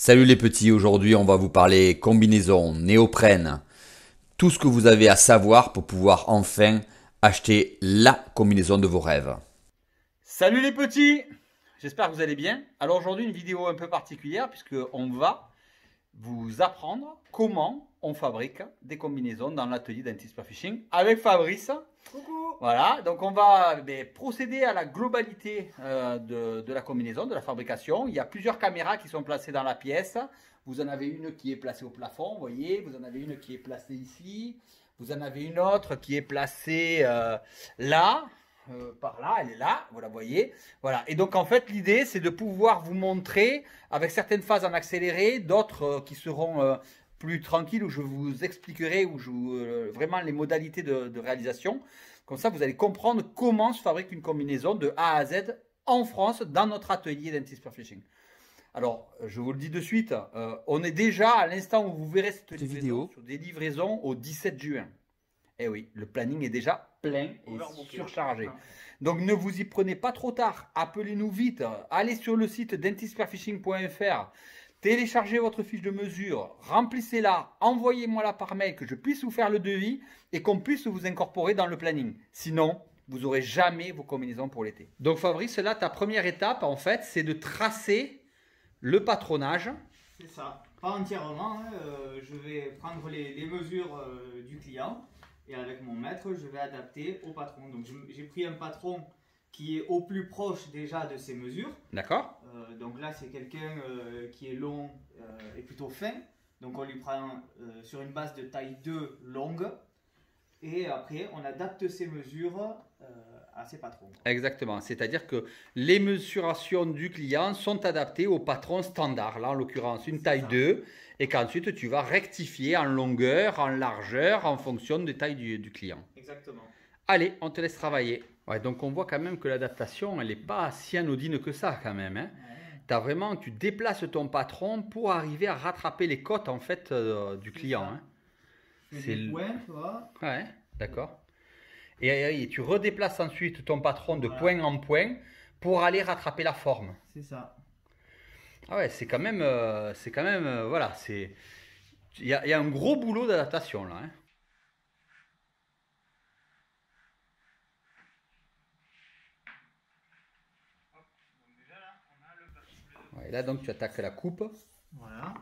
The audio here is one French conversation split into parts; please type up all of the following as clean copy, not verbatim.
Salut les petits, aujourd'hui on va vous parler combinaison, néoprène, tout ce que vous avez à savoir pour pouvoir enfin acheter la combinaison de vos rêves. Salut les petits, j'espère que vous allez bien. Alors aujourd'hui une vidéo un peu particulière puisque on va vous apprendre comment on fabrique des combinaisons dans l'atelier d'Anti-Spearfishing avec Fabrice. Coucou. Voilà, donc on va procéder à la globalité de la combinaison, de la fabrication. Il y a plusieurs caméras qui sont placées dans la pièce. Vous en avez une qui est placée au plafond, vous voyez. Vous en avez une qui est placée ici. Vous en avez une autre qui est placée là. Par là, elle est là, vous la voyez. Voilà. Et donc en fait, l'idée, c'est de pouvoir vous montrer avec certaines phases en accéléré, d'autres qui seront plus tranquilles, où je vous expliquerai vraiment les modalités de réalisation. Comme ça, vous allez comprendre comment se fabrique une combinaison de A à Z en France, dans notre atelier d'Anti-Spearfishing. Alors, je vous le dis de suite, on est déjà à l'instant où vous verrez cette vidéo sur des livraisons au 17 juin. Eh oui, le planning est déjà plein et surchargé. Donc ne vous y prenez pas trop tard. Appelez-nous vite. Allez sur le site dentispearfishing.fr. Téléchargez votre fiche de mesure. Remplissez-la. Envoyez-moi-la par mail que je puisse vous faire le devis et qu'on puisse vous incorporer dans le planning. Sinon, vous n'aurez jamais vos combinaisons pour l'été. Donc Fabrice, là, ta première étape, en fait, c'est de tracer le patronage. C'est ça. Pas entièrement. Je vais prendre les mesures du client. Et avec mon mètre, je vais adapter au patron. Donc j'ai pris un patron qui est au plus proche déjà de ces mesures. D'accord. Donc là, c'est quelqu'un qui est long et plutôt fin. Donc on lui prend sur une base de taille 2 longue. Et après, on adapte ces mesures à ces patrons. Exactement. C'est-à-dire que les mesurations du client sont adaptées au patron standard. Là, en l'occurrence, une taille 2. Et qu'ensuite, tu vas rectifier en longueur, en largeur, en fonction des tailles du client. Exactement. Allez, on te laisse travailler. Ouais, donc, on voit quand même que l'adaptation, elle n'est pas si anodine que ça, quand même. Hein. Ouais. Tu déplaces ton patron pour arriver à rattraper les côtes, en fait, du client. Hein. C'est le point, tu vois. Ouais, d'accord. Et tu redéplaces ensuite ton patron de point en point pour aller rattraper la forme. C'est ça. Ah ouais, c'est quand même, voilà, il y a un gros boulot d'adaptation là. Hein. Ouais, là donc tu attaques la coupe. Voilà.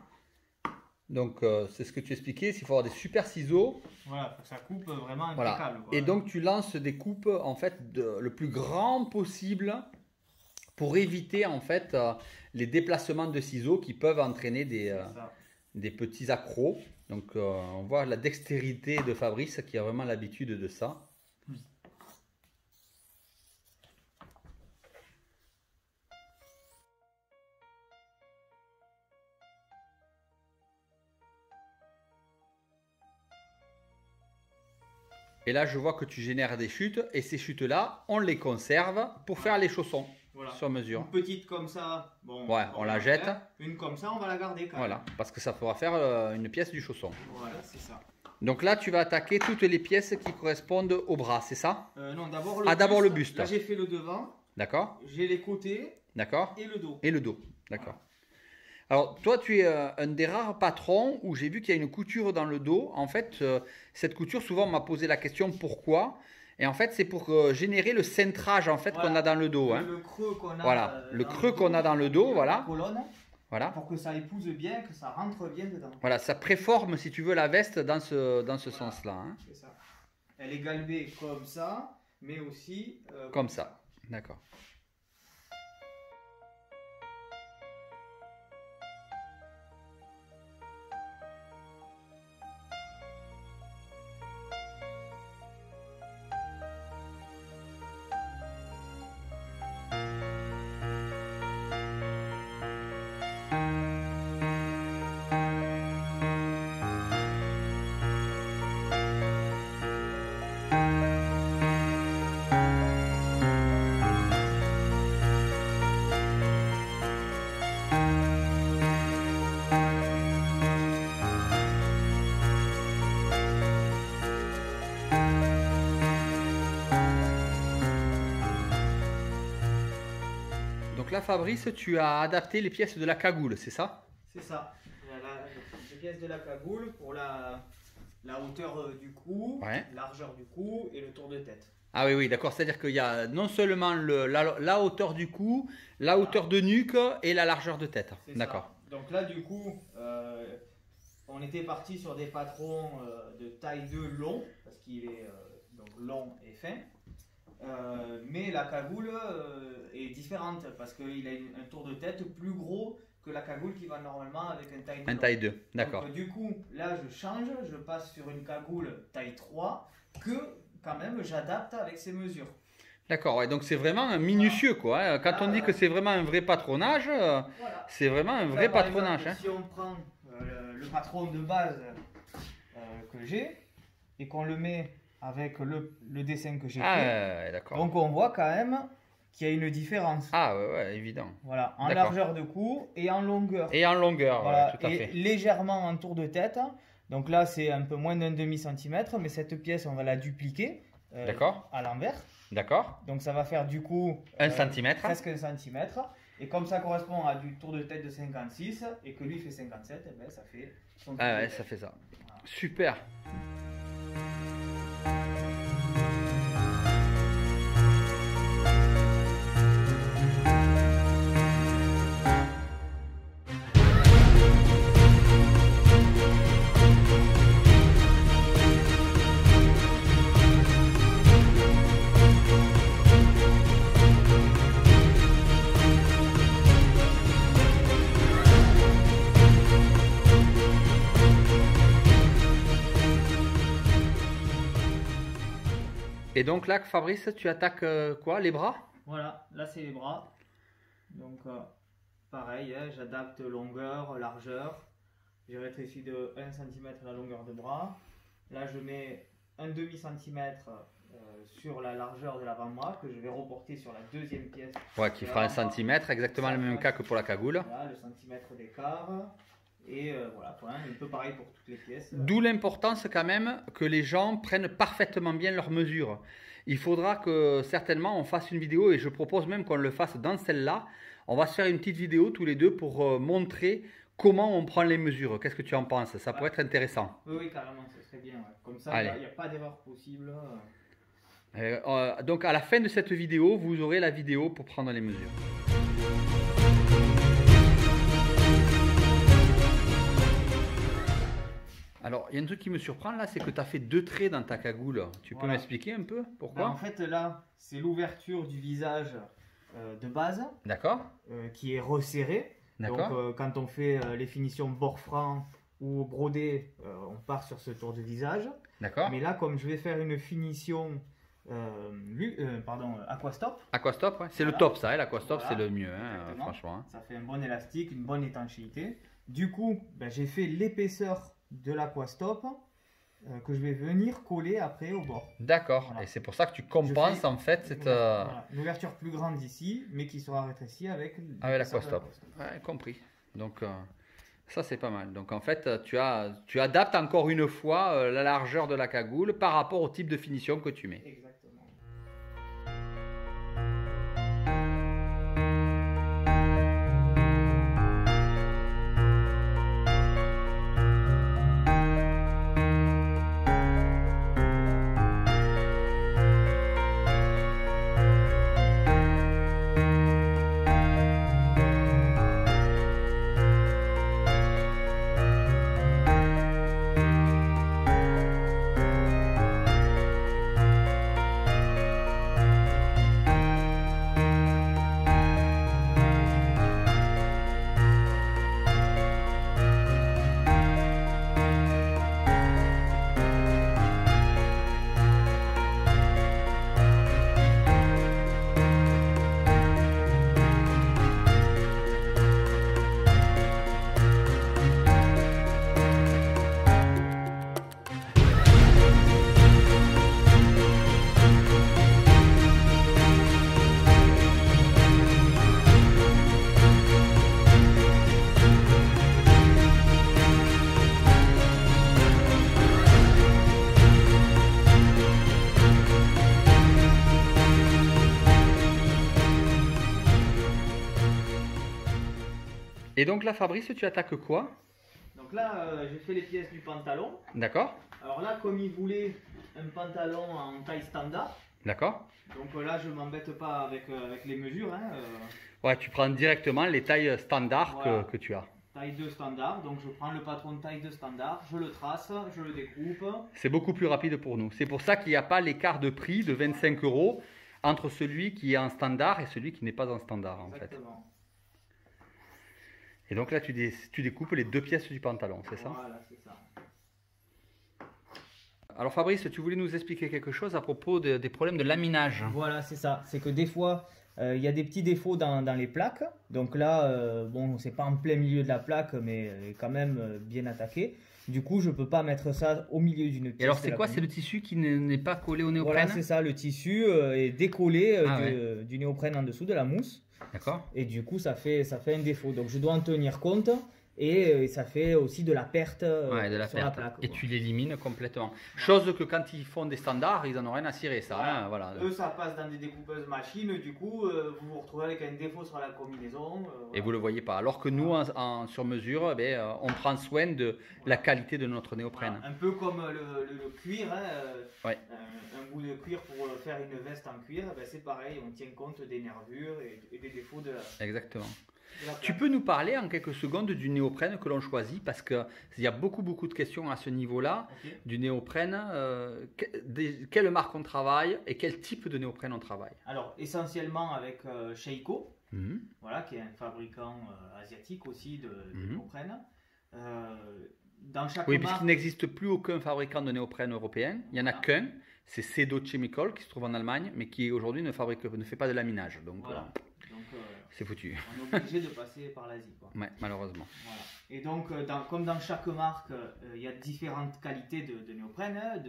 Donc c'est ce que tu expliquais, il faut avoir des super ciseaux. Voilà, pour que ça coupe vraiment impeccable. Voilà. Et donc tu lances des coupes en fait le plus grand possible pour éviter en fait les déplacements de ciseaux qui peuvent entraîner des petits accros. Donc on voit la dextérité de Fabrice qui a vraiment l'habitude de ça. Et là, je vois que tu génères des chutes et ces chutes-là, on les conserve pour faire les chaussons sur mesure. Une petite comme ça, bon, ouais, on la jette. Une comme ça, on va la garder quand même. Voilà, parce que ça pourra faire une pièce du chausson. Voilà, c'est ça. Donc là, tu vas attaquer toutes les pièces qui correspondent au bras, c'est ça? Non, d'abord d'abord le buste. Là, j'ai fait le devant. D'accord. J'ai les côtés. D'accord. Et le dos. Et le dos, d'accord. Voilà. Alors, toi, tu es un des rares patrons où j'ai vu qu'il y a une couture dans le dos. En fait, cette couture, souvent, on m'a posé la question pourquoi. Et en fait, c'est pour générer le cintrage en fait, qu'on a dans le dos. Hein. Le creux qu'on a, voilà, le creux qu'on a dans le dos, voilà. Colonne, voilà. Pour que ça épouse bien, que ça rentre bien dedans. Voilà, ça préforme, si tu veux, la veste dans ce sens-là. Hein. C'est ça. Elle est galbée comme ça, mais aussi comme ça. D'accord. Donc là, Fabrice, tu as adapté les pièces de la cagoule, c'est ça? C'est ça. Les pièces de la cagoule pour la hauteur du cou, Ouais. largeur du cou et le tour de tête. Ah oui, oui, d'accord. C'est-à-dire qu'il y a non seulement la hauteur du cou, la hauteur de nuque et la largeur de tête. C'est D'accord. ça. Donc là, du coup, on était parti sur des patrons de taille 2 long, parce qu'il est donc long et fin. Mais la cagoule est différente, parce qu'il a un tour de tête plus gros que la cagoule qui va normalement avec un taille 2 Un long. taille 2. D'accord. Donc, du coup, là, je change, je passe sur une cagoule taille 3 que, quand même, j'adapte avec ces mesures. D'accord. Ouais, donc c'est vraiment minutieux, quoi. Hein. Quand on dit que c'est vraiment un vrai patronage, Voilà. c'est vraiment un Donc vrai là, par patronage. exemple, Hein. si on prend le patron de base que j'ai et qu'on le met avec le dessin que j'ai Ah, fait, ouais, d'accord. donc on voit quand même qu'il y a une différence. Ah, ouais, ouais, évident. Voilà, en D'accord. largeur de cou et en longueur. Et en longueur, Voilà, ouais, tout à et fait. légèrement en tour de tête. Donc là, c'est un peu moins d'un demi-centimètre, mais cette pièce, on va la dupliquer D'accord. à l'envers. D'accord. Donc ça va faire du coup 1 centimètre. presque 1 centimètre. Et comme ça correspond à du tour de tête de 56 et que lui fait 57, eh ben, ça fait son tour Ah de ouais, tête. ça fait ça. Super. Et donc là, Fabrice, tu attaques quoi? Les bras? Voilà, là c'est les bras. Donc pareil, hein, j'adapte longueur, largeur. J'ai rétréci de 1 cm la longueur de bras. Là je mets un demi-centimètre sur la largeur de l'avant-bras que je vais reporter sur la deuxième pièce. Ouais, qui fera 1 centimètre, exactement le même cas que pour la cagoule. Voilà, le centimètre d'écart. Et voilà, voilà, un peu pareil pour toutes les pièces. D'où l'importance quand même que les gens prennent parfaitement bien leurs mesures. Il faudra que certainement on fasse une vidéo et je propose même qu'on le fasse dans celle-là. On va se faire une petite vidéo tous les deux pour montrer comment on prend les mesures. Qu'est-ce que tu en penses? Ça pourrait être intéressant. Oui, oui, carrément, ce serait bien. Ouais. Comme ça, Allez. il n'y a pas d'erreur possible. Donc à la fin de cette vidéo, vous aurez la vidéo pour prendre les mesures. Alors, il y a un truc qui me surprend là, c'est que tu as fait 2 traits dans ta cagoule. Tu peux Voilà. m'expliquer un peu Ben, pourquoi? en fait, là, c'est l'ouverture du visage de base D'accord, qui est resserrée. Donc, d'accord, quand on fait les finitions bord franc ou brodé, on part sur ce tour de visage. d'accord. Mais là, comme je vais faire une finition aquastop, Aquastop, ouais. C'est Voilà. le top ça, hein, l'aquastop Voilà. c'est le mieux, hein, Exactement. franchement. Hein. ça fait un bon élastique, une bonne étanchéité. Du coup, ben, j'ai fait l'épaisseur de l'aquastop que je vais venir coller après au bord. D'accord, Voilà. et c'est pour ça que tu compenses fais- en fait cette... Voilà. Une ouverture plus grande ici, mais qui sera rétrécie avec Avec l'épaisseur de l'aquastop. Ouais, compris. Donc ça c'est pas mal. Donc en fait tu adaptes encore une fois la largeur de la cagoule par rapport au type de finition que tu mets. Exactement. Et donc là, Fabrice, tu attaques quoi? Donc là, j'ai fait les pièces du pantalon. D'accord. Alors là, comme il voulait un pantalon en taille standard, D'accord. donc là, je m'embête pas avec les mesures. Hein, Ouais, tu prends directement les tailles standards Voilà. que tu as. taille 2 standard, donc je prends le patron de taille 2 standard, je le trace, je le découpe. C'est beaucoup plus rapide pour nous. C'est pour ça qu'il n'y a pas l'écart de prix de 25 € entre celui qui est en standard et celui qui n'est pas en standard en fait. Exactement. Et donc là, tu découpes les deux pièces du pantalon, c'est ça? Voilà, c'est ça. Alors Fabrice, tu voulais nous expliquer quelque chose à propos des problèmes de laminage. Voilà, c'est ça. C'est que des fois, il y a des petits défauts dans les plaques. Donc là, bon, c'est pas en plein milieu de la plaque, mais quand même bien attaqué. Du coup, je peux pas mettre ça au milieu d'une pièce. Et alors de c'est la quoi? commune. C'est le tissu qui n'est pas collé au néoprène? Voilà, c'est ça. Le tissu est décollé Ah, du néoprène en dessous de la mousse. D'accord. Et du coup, ça fait un défaut. Donc je dois en tenir compte. Et ça fait aussi de la perte Ouais, de la sur perte. la plaque. Et quoi. tu l'élimines complètement. Chose que quand ils font des standards, ils en ont rien à cirer ça. Voilà. Hein, voilà. Eux, ça passe dans des découpeuses machines, du coup, vous vous retrouvez avec un défaut sur la combinaison. Et voilà. vous le voyez pas. Alors que nous, sur mesure, on prend soin de la qualité de notre néoprène. Voilà. Un peu comme le cuir, hein, Ouais. un bout de cuir pour faire une veste en cuir, ben c'est pareil, on tient compte des nervures et des défauts de Exactement. la Tu plaque. peux nous parler en quelques secondes du néoprène que l'on choisit parce qu'il y a beaucoup de questions à ce niveau-là Ok. du néoprène. Quelle marque on travaille et quel type de néoprène on travaille? Alors, essentiellement avec Sheiko, Mhm. voilà, qui est un fabricant asiatique aussi de Mhm. néoprène. Dans chaque Oui, marque, puisqu'il n'existe plus aucun fabricant de néoprène européen. Il n'y en a Voilà. qu'un, c'est Cedo Chemical qui se trouve en Allemagne, mais qui aujourd'hui ne fait pas de laminage. Donc voilà. Donc, c'est foutu. on est obligé de passer par l'Asie, quoi. Ouais, malheureusement. Voilà. Et donc, comme dans chaque marque, il y a différentes qualités de néoprène. Hein,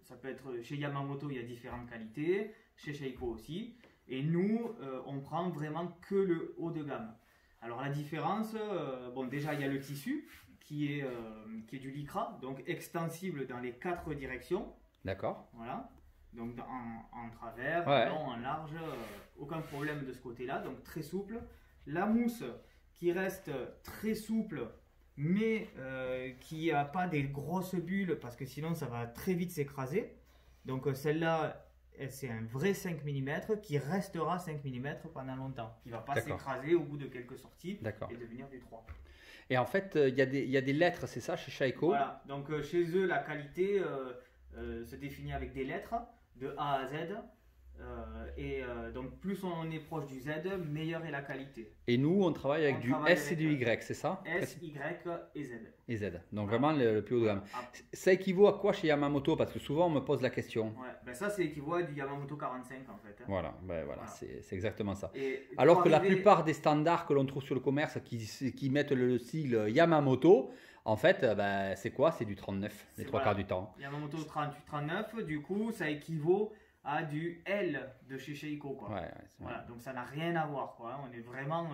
ça peut être chez Yamamoto, il y a différentes qualités, chez Sheiko aussi. Et nous, on prend vraiment que le haut de gamme. Alors la différence, bon déjà il y a le tissu qui est du lycra, donc extensible dans les 4 directions. D'accord. Voilà. Donc en travers, Ouais. en long, en large, aucun problème de ce côté-là, donc très souple. La mousse qui reste très souple, mais qui n'a pas des grosses bulles parce que sinon ça va très vite s'écraser. Donc celle-là, c'est un vrai 5 mm qui restera 5 mm pendant longtemps. Qui ne va pas D'accord. s'écraser au bout de quelques sorties D'accord. et devenir du 3. Et en fait, il y a des lettres, c'est ça, chez Sheiko? Voilà, donc chez eux, la qualité se définit avec des lettres de A à Z. Donc plus on est proche du Z, meilleure est la qualité. Et nous, on travaille avec On du travaille S et avec, du Y, c'est ça? S, Y et Z. Et Z. Donc vraiment le plus haut de gamme. Ah, Ça équivaut à quoi chez Yamamoto? Parce que souvent on me pose la question. ouais. Ben ça, c'est équivaut à du Yamamoto 45 en fait. Hein. Voilà, voilà. Voilà. C'est exactement ça. Et Alors pour que la arriver- plupart des standards que l'on trouve sur le commerce qui mettent le sigle Yamamoto, en fait, c'est quoi? C'est du 39, les C'est- trois voilà. quarts du temps. Yamamoto 38-39, du coup, ça équivaut à du L de chez Sheiko, quoi. Ouais, Voilà, donc ça n'a rien à voir, quoi. On est vraiment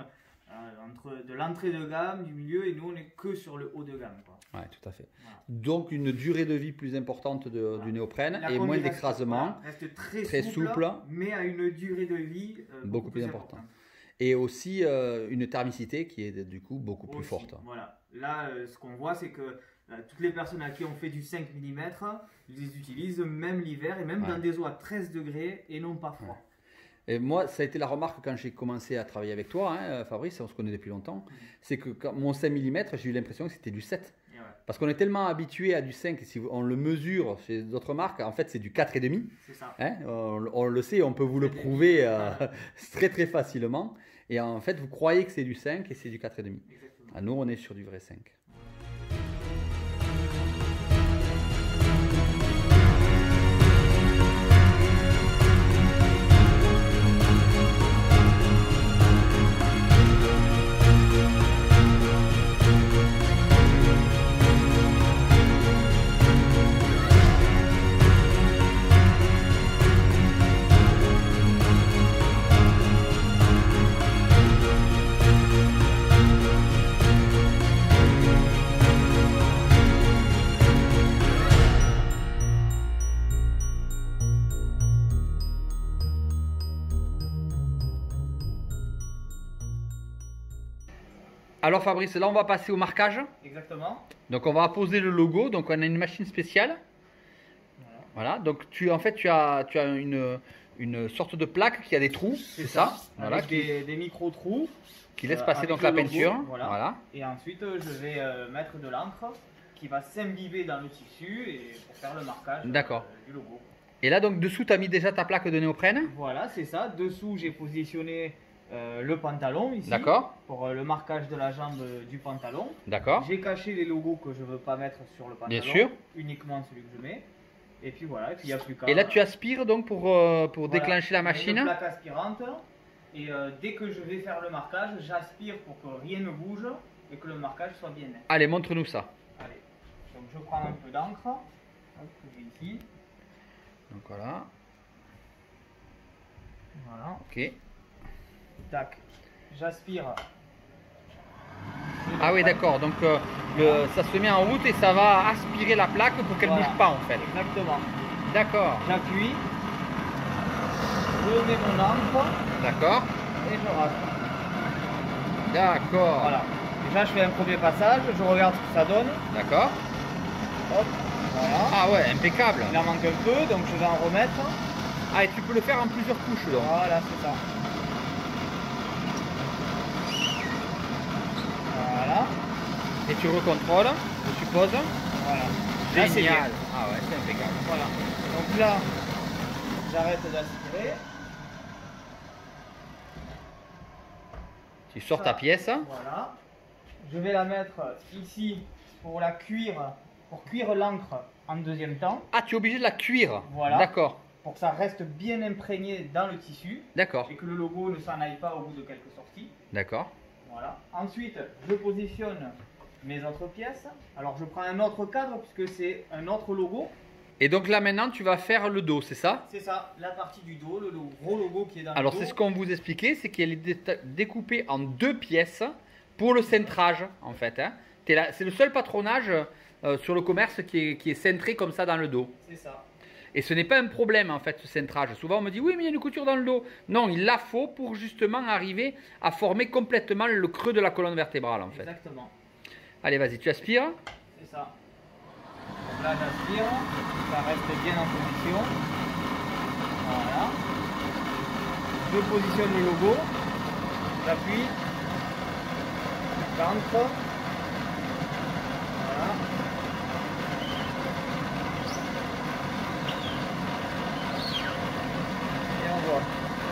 entre de l'entrée de gamme, du milieu, et nous, on est que sur le haut de gamme, quoi. ouais, tout à fait. Voilà. Donc une durée de vie plus importante du néoprène La et combi moins reste- d'écrasement. voilà, reste très, très souple, souple. mais à une durée de vie Beaucoup plus importante. Et aussi une thermicité qui est du coup beaucoup plus Aussi, forte. Voilà. Là, ce qu'on voit, c'est que toutes les personnes à qui on fait du 5 mm, ils les utilisent même l'hiver et même Ouais. dans des eaux à 13 degrés et non pas froid. Et moi, ça a été la remarque quand j'ai commencé à travailler avec toi, hein, Fabrice, on se connaît depuis longtemps, c'est que mon 5 mm, j'ai eu l'impression que c'était du 7. Et ouais, Parce qu'on est tellement habitué à du 5, si on le mesure chez d'autres marques, en fait c'est du 4,5. c'est ça. Hein, on le sait, on peut vous le prouver très très facilement. Et en fait, vous croyez que c'est du 5 et c'est du 4,5. Exactement. Ah, nous, on est sur du vrai 5. Alors Fabrice, là on va passer au marquage. Exactement. Donc on va poser le logo. Donc on a une machine spéciale. Voilà. Donc en fait tu as une sorte de plaque qui a des trous. C'est ça. Voilà. Avec des micro-trous. Qui laisse passer avec donc la le logo, peinture. voilà. Voilà. Et ensuite je vais mettre de l'encre qui va s'imbiber dans le tissu et pour faire le marquage du logo. Et là donc dessous tu as mis déjà ta plaque de néoprène. Voilà, c'est ça. Dessous j'ai positionné le pantalon ici. D'accord. Pour le marquage de la jambe du pantalon. D'accord. J'ai caché les logos que je ne veux pas mettre sur le pantalon. Bien sûr. Uniquement celui que je mets. Et puis voilà, et puis il n'y a plus qu'à. Et là tu aspires donc pour Voilà. déclencher la J'ai machine. une plaque aspirante. Et dès que je vais faire le marquage, j'aspire pour que rien ne bouge et que le marquage soit bien net. Allez, montre-nous ça. Allez, donc je prends un peu d'encre, que j'ai ici. Donc voilà. Voilà. Ok. Tac. J'aspire. Ah oui, d'accord. Donc ça se met en route et ça va aspirer la plaque pour qu'elle ne Voilà. bouge pas en fait. Exactement. D'accord. J'appuie. Je mets mon encre D'accord. et je rase. D'accord. Voilà. Déjà, je fais un premier passage, je regarde ce que ça donne. D'accord. Hop. Voilà. Ah ouais, impeccable. Il en manque un peu, donc je vais en remettre. Ah, et tu peux le faire en plusieurs couches donc. Voilà, c'est ça. Voilà. Et tu recontrôles, je suppose. Voilà. Là, c'est Génial. bien. Ah ouais, c'est impeccable. Voilà. Donc là, j'arrête d'aspirer. Tu sors ta pièce. Voilà. Je vais la mettre ici pour la cuire, pour cuire l'encre en deuxième temps, Ah, tu es obligé de la cuire. Voilà. D'accord. pour que ça reste bien imprégné dans le tissu D'accord. et que le logo ne s'en aille pas au bout de quelques sorties. D'accord. Voilà. Ensuite, je positionne mes autres pièces. Alors, je prends un autre cadre puisque c'est un autre logo. Et donc là maintenant tu vas faire le dos, c'est ça? C'est ça, la partie du dos, le gros logo qui est dans Alors le dos. c'est ce qu'on vous expliquait, c'est qu'elle est découpée en deux pièces pour le cintrage en fait. Hein. C'est le seul patronage sur le commerce qui est cintré comme ça dans le dos. C'est ça. Et ce n'est pas un problème en fait ce cintrage. Souvent on me dit oui mais il y a une couture dans le dos. Non, il la faut pour justement arriver à former complètement le creux de la colonne vertébrale en fait. Exactement. Allez vas-y, tu aspires. C'est ça. Donc là, j'aspire, ça reste bien en position. Voilà. Je positionne le logo, j'appuie, j'entre. Voilà. Et on voit.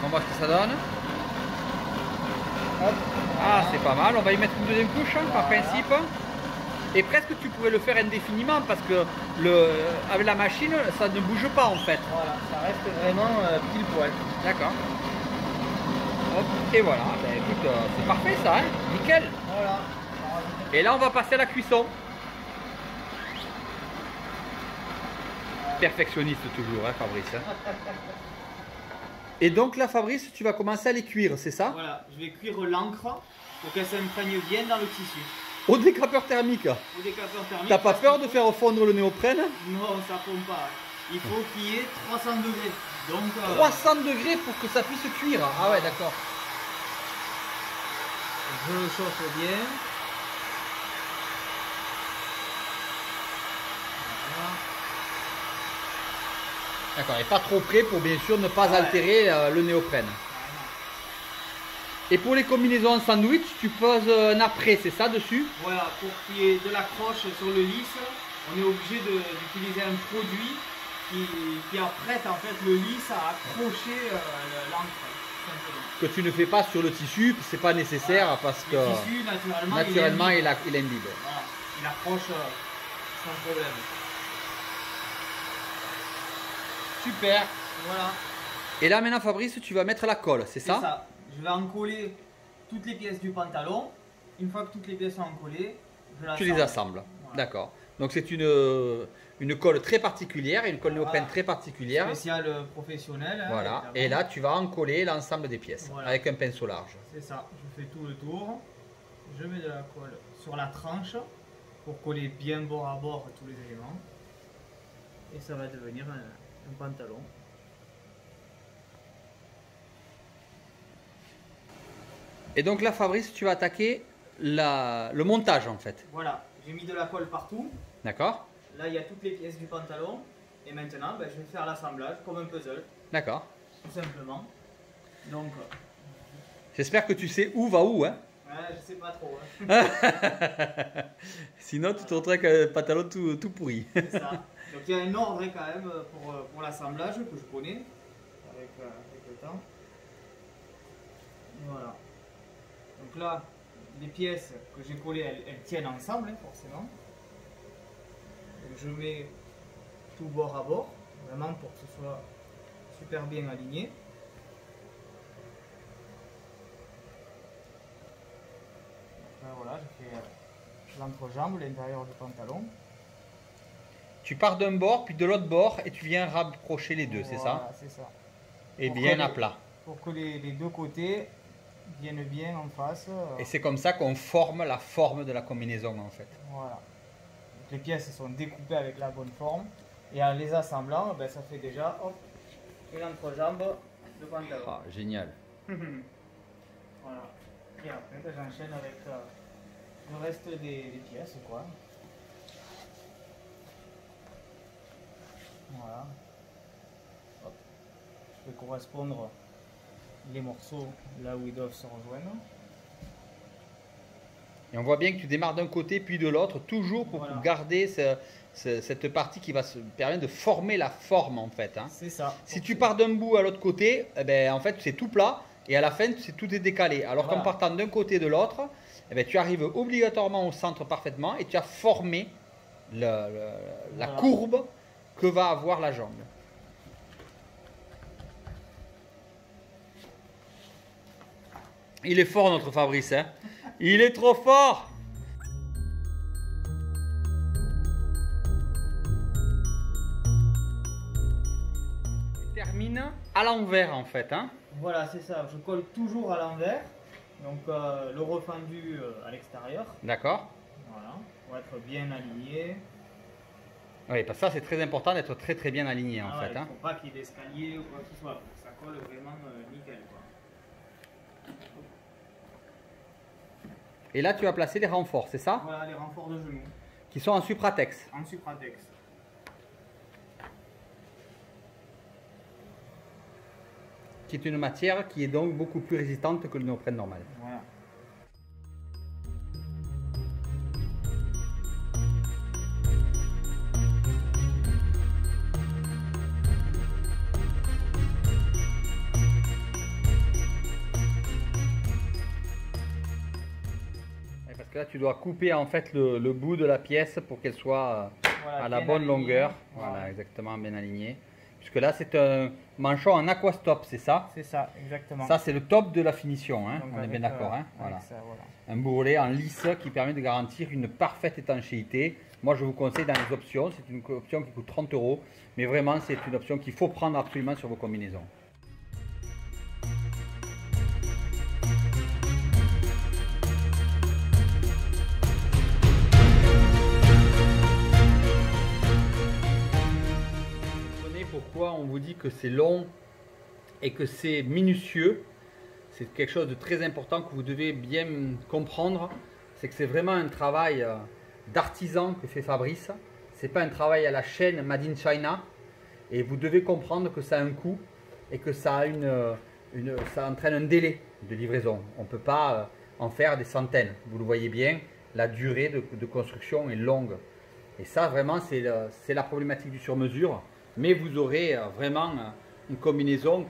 On voit ce que ça donne. Hop. Ah, c'est pas mal. On va y mettre une deuxième couche hein, par Voilà. principe. Et presque tu pourrais le faire indéfiniment parce que avec la machine, ça ne bouge pas en fait. Voilà, ça reste vraiment pile poil. D'accord. Hop, et voilà. Ben, écoute, c'est parfait ça, hein. Nickel. Voilà. Et là, on va passer à la cuisson. Perfectionniste toujours, hein, Fabrice. Et donc là, Fabrice, tu vas commencer à les cuire, c'est ça? Voilà, je vais cuire l'encre pour qu'elle s'imprègne bien dans le tissu. Au décapeur thermique. Au décapeur thermique. T'as pas peur de faire fondre le néoprène? Non, ça fond pas. Il faut qu'il y ait 300 degrés. Donc, 300 degrés pour que ça puisse cuire. Ah ouais, d'accord. je le chauffe bien. Voilà. D'accord, et pas trop près pour bien sûr ne pas Ouais. altérer le néoprène. Et pour les combinaisons en sandwich, tu poses un après, c'est ça dessus? Voilà, pour qu'il y ait de l'accroche sur le lisse, on est obligé d'utiliser un produit qui apprête en fait le lisse à accrocher l'encre. tout simplement. Que tu ne fais pas sur le tissu, c'est pas nécessaire parce que Le tissu, naturellement il il imbibe. Voilà, il accroche sans problème. Super. Voilà. Et là maintenant Fabrice, tu vas mettre la colle, c'est C'est ça? ça. Je vais encoller toutes les pièces du pantalon. Une fois que toutes les pièces sont encollées, je Tu les assembles. Voilà. D'accord. Donc c'est une colle très particulière, une colle néoprène Voilà. très particulière. Spécial professionnel. hein, Voilà. évidemment. Et là tu vas encoller l'ensemble des pièces Voilà. avec un pinceau large. C'est ça. Je fais tout le tour. Je mets de la colle sur la tranche pour coller bien bord à bord tous les éléments. Et ça va devenir un pantalon. Et donc là Fabrice, tu vas attaquer le montage en fait. Voilà, j'ai mis de la colle partout. D'accord? Là, il y a toutes les pièces du pantalon. Et maintenant, ben, je vais faire l'assemblage comme un puzzle, D'accord. tout simplement. Donc, J'espère que tu sais où va où, hein? ouais, je sais pas trop. Hein. Sinon, tu te retrouves avec un pantalon tout pourri. C'est ça. Donc, il y a un ordre quand même pour l'assemblage que je connais avec le temps. Voilà. Donc là, les pièces que j'ai collées, elles tiennent ensemble, hein, forcément. Donc, je mets tout bord à bord, vraiment pour que ce soit super bien aligné. Là, voilà, je fais l'entrejambe, l'intérieur du pantalon. Tu pars d'un bord, puis de l'autre bord, et tu viens rapprocher les deux, c'est ça? Voilà, c'est ça. Et Pour bien que à les- plat. Pour que les deux côtés viennent bien en face. Et c'est comme ça qu'on forme la forme de la combinaison en fait. Voilà. Donc les pièces sont découpées avec la bonne forme. Et en les assemblant, ben, ça fait déjà hop, une entrejambe de pantalon. Ah, génial. Voilà. Et après, ben, j'enchaîne avec le reste des pièces, quoi. Voilà. Hop. Je vais correspondre les morceaux là où ils doivent se rejoindre. Et on voit bien que tu démarres d'un côté puis de l'autre, toujours pour Voilà. garder cette partie qui va se permettre de former la forme en fait. Hein. C'est ça. Si tu pars d'un bout à l'autre côté, eh ben, en fait c'est tout plat et à la fin tout est décalé. Alors qu'en Voilà. partant d'un côté et de l'autre, eh ben, tu arrives obligatoirement au centre parfaitement et tu as formé la Voilà. courbe que va avoir la jambe. Il est fort notre Fabrice, hein. Il est trop fort. Il termine à l'envers en fait, hein. Voilà, c'est ça. Je colle toujours à l'envers. Donc le refendu à l'extérieur. D'accord. Voilà. Pour être bien aligné. Oui, parce que ça c'est très important d'être très très bien aligné en Ah fait. ouais, il Hein. ne faut pas qu'il y ait d'escalier ou quoi que ce soit. Pour que ça colle vraiment nickel, quoi. Et là tu vas placer les renforts, c'est ça? Voilà les renforts de genoux Qui sont en supratex. en supratex. Qui est une matière qui est donc beaucoup plus résistante que le néoprène normal. Voilà. Ouais, parce que là tu dois couper en fait le bout de la pièce pour qu'elle soit Voilà, à la bien bonne aligné. longueur. Voilà, Voilà. exactement, bien aligné. Puisque là c'est un manchon en aquastop, c'est ça? C'est ça, exactement. Ça c'est le top de la finition, hein. Donc, On est avec, bien d'accord. Hein. avec Voilà. ça, voilà. Un bourrelet en lisse qui permet de garantir une parfaite étanchéité. Moi je vous conseille dans les options, c'est une option qui coûte 30 €, mais vraiment c'est une option qu'il faut prendre absolument sur vos combinaisons. Vous comprenez pourquoi on vous dit que c'est long et que c'est minutieux. C'est quelque chose de très important que vous devez bien comprendre. C'est que c'est vraiment un travail d'artisan que fait Fabrice. C'est pas un travail à la chaîne Made in China. Et vous devez comprendre que ça a un coût et que ça a ça entraîne un délai de livraison. On ne peut pas en faire des centaines. Vous le voyez bien, la durée de construction est longue. Et ça, vraiment, c'est la problématique du sur-mesure. Mais vous aurez vraiment une combinaison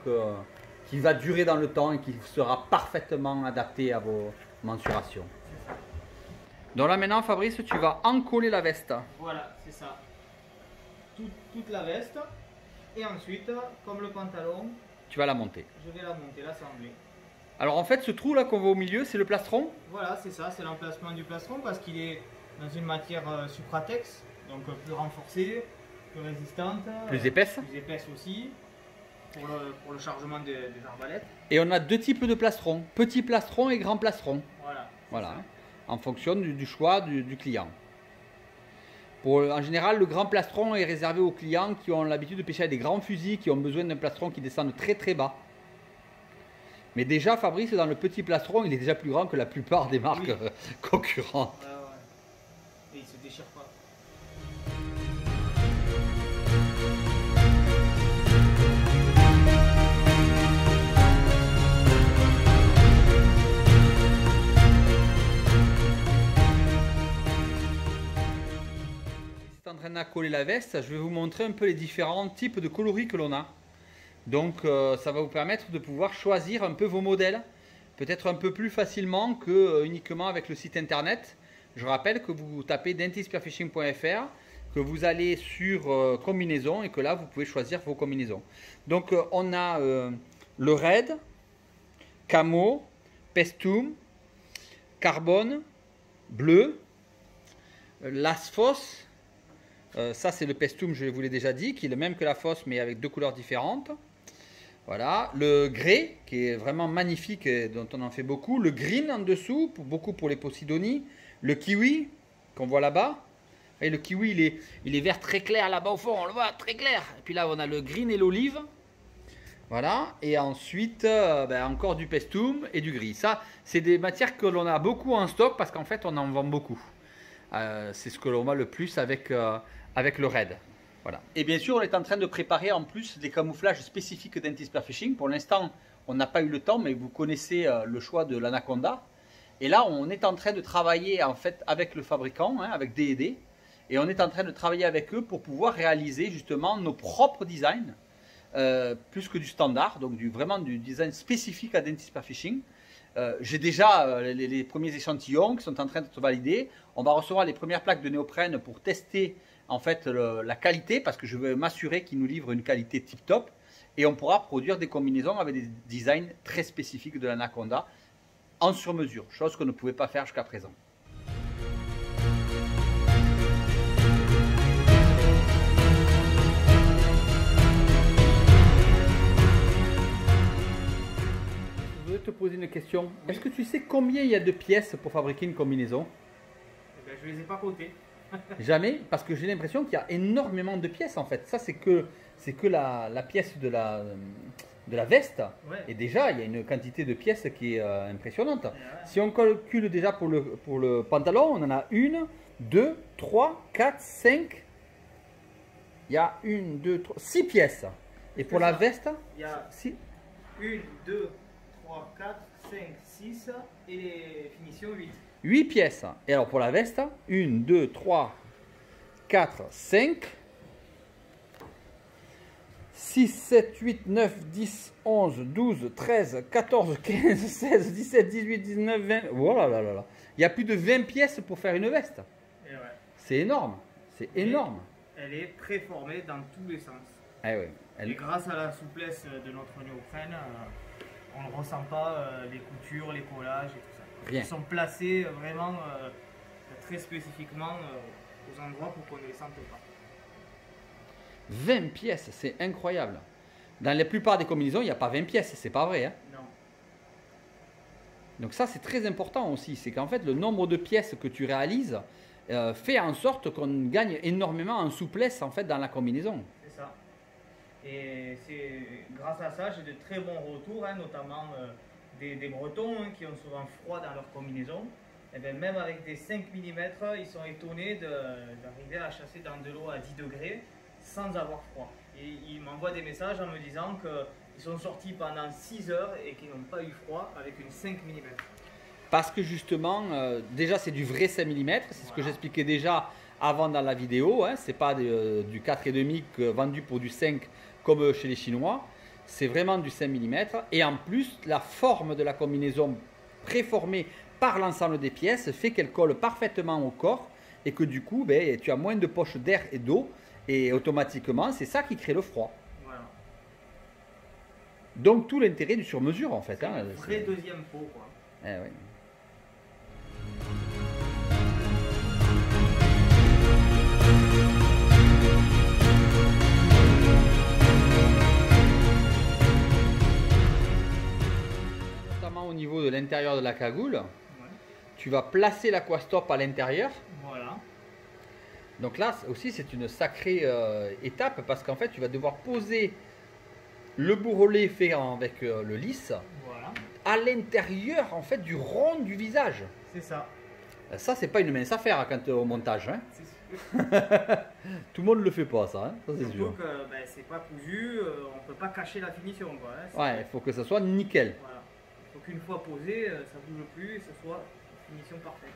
qui va durer dans le temps et qui sera parfaitement adaptée à vos mensurations. Donc là maintenant, Fabrice, tu vas encoller la veste. Voilà, c'est ça. Toute la veste. Et ensuite, comme le pantalon, Tu vas la monter. je vais la monter, l'assembler. Alors en fait, ce trou là qu'on voit au milieu, c'est le plastron. Voilà, c'est ça, c'est l'emplacement du plastron parce qu'il est dans une matière supratex, donc plus renforcée, plus résistante, Plus épaisse. plus épaisse aussi, pour le chargement des arbalètes. Et on a deux types de plastrons, petit plastron et grand plastron. Voilà. c'est Voilà, ça. en fonction du choix du client. En général, le grand plastron est réservé aux clients qui ont l'habitude de pêcher avec des grands fusils, qui ont besoin d'un plastron qui descende très très bas. Mais déjà, Fabrice, dans le petit plastron, il est déjà plus grand que la plupart des marques Oui. concurrentes. Ouais, ouais. Et il se déchire pas. Si tu es en train d'accoler la veste, je vais vous montrer un peu les différents types de coloris que l'on a. Donc ça va vous permettre de pouvoir choisir un peu vos modèles, peut-être un peu plus facilement que uniquement avec le site internet. Je rappelle que vous tapez dentistspearfishing.fr, que vous allez sur combinaison et que là vous pouvez choisir vos combinaisons. Donc on a le red, camo, pestum, carbone, bleu, l'asphos. Ça c'est le pestum, je vous l'ai déjà dit, qui est le même que la fosse mais avec deux couleurs différentes. Voilà, le grès qui est vraiment magnifique et dont on en fait beaucoup. Le green en dessous, beaucoup pour les posidonies. Le kiwi qu'on voit là-bas. Et le kiwi il est vert très clair là-bas au fond, on le voit très clair. Et puis là on a le green et l'olive. Voilà, et ensuite encore du pestum et du gris. Ça c'est des matières que l'on a beaucoup en stock parce qu'en fait on en vend beaucoup. C'est ce que l'on voit le plus avec le red. Voilà. Et bien sûr, on est en train de préparer en plus des camouflages spécifiques Dentist Spearfishing. Pour l'instant, on n'a pas eu le temps, mais vous connaissez le choix de l'Anaconda. Et là, on est en train de travailler en fait avec le fabricant, avec D&D. Et on est en train de travailler avec eux pour pouvoir réaliser justement nos propres designs, plus que du standard, donc vraiment du design spécifique à Dentist Spearfishing. J'ai déjà les premiers échantillons qui sont en train d'être validés. On va recevoir les premières plaques de néoprène pour tester en fait la qualité parce que je veux m'assurer qu'ils nous livrent une qualité tip top et on pourra produire des combinaisons avec des designs très spécifiques de l'Anaconda en sur mesure, chose qu'on ne pouvait pas faire jusqu'à présent. Je voulais te poser une question. Est-ce que tu sais combien il y a de pièces pour fabriquer une combinaison? Eh ben, je les ai pas comptés. Jamais, parce que j'ai l'impression qu'il y a énormément de pièces en fait. Ça c'est que la pièce de la veste. Ouais. Et déjà il y a une quantité de pièces qui est impressionnante. Ouais. Si on calcule déjà pour le pantalon, on en a 1, 2, 3, 4, 5. Il y a 1, 2, 3, 6 pièces. Et pour la veste, Il y a 6. 1, 2, 3, 4, 5, 6 et les finitions 8. 8 pièces. Et alors pour la veste, 1, 2, 3, 4, 5, 6, 7, 8, 9, 10, 11, 12, 13, 14, 15, 16, 17, 18, 19, 20. Voilà, là, là, là. Il y a plus de 20 pièces pour faire une veste. Et ouais. C'est énorme. C'est énorme. Elle est préformée dans tous les sens. Ah ouais. Et grâce à la souplesse de notre néoprène, on ne ressent pas les coutures, les collages et tout ça. Rien. Ils sont placés vraiment très spécifiquement aux endroits pour qu'on ne les sente pas. 20 pièces, c'est incroyable. Dans la plupart des combinaisons, il n'y a pas 20 pièces, c'est pas vrai. Hein. Non. Donc ça, c'est très important aussi. C'est qu'en fait, le nombre de pièces que tu réalises fait en sorte qu'on gagne énormément en souplesse en fait dans la combinaison. C'est ça. Et c'est grâce à ça, j'ai de très bons retours, notamment des Bretons qui ont souvent froid dans leur combinaison. Et bien, même avec des 5 mm, ils sont étonnés d'arriver à chasser dans de l'eau à 10 degrés sans avoir froid. Et ils m'envoient des messages en me disant qu'ils sont sortis pendant 6 heures et qu'ils n'ont pas eu froid avec une 5 mm. Parce que justement, déjà c'est du vrai 5 mm, c'est ce que j'expliquais déjà avant dans la vidéo. Hein. C'est pas du 4,5 vendu pour du 5 comme chez les Chinois. C'est vraiment du 5 mm. Et en plus, la forme de la combinaison préformée par l'ensemble des pièces fait qu'elle colle parfaitement au corps et que du coup, tu as moins de poches d'air et d'eau. Et automatiquement, c'est ça qui crée le froid. Voilà. Donc tout l'intérêt du sur-mesure en fait. C'est Hein, un vrai deuxième pot, quoi. Eh oui. Notamment au niveau de l'intérieur de la cagoule, Ouais. tu vas placer l'aquastop à l'intérieur. Voilà. Donc là aussi c'est une sacrée étape parce qu'en fait tu vas devoir poser le bourrelet fait avec le lisse Voilà. à l'intérieur en fait du rond du visage. C'est ça. Ça, c'est pas une mince affaire quand au montage. Hein. C'est sûr. Tout le monde le fait pas, ça. Hein. Ça c'est Surtout sûr. que ben, c'est pas cousu, on peut pas cacher la finition. Quoi, hein. Ouais, il faut que ça soit nickel. Voilà. Il faut qu'une fois posé, ça bouge plus et ce soit une finition parfaite.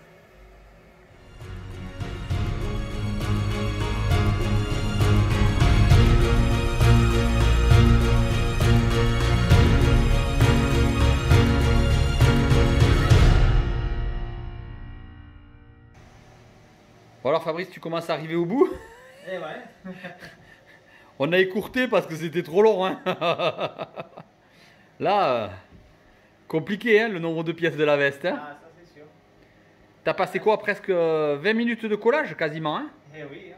Bon alors Fabrice, tu commences à arriver au bout. Et ouais. On a écourté parce que c'était trop long. Hein. Là, compliqué hein, le nombre de pièces de la veste. Hein. Ah, ça c'est sûr. T'as passé quoi? Presque 20 minutes de collage quasiment. Hein. Eh oui.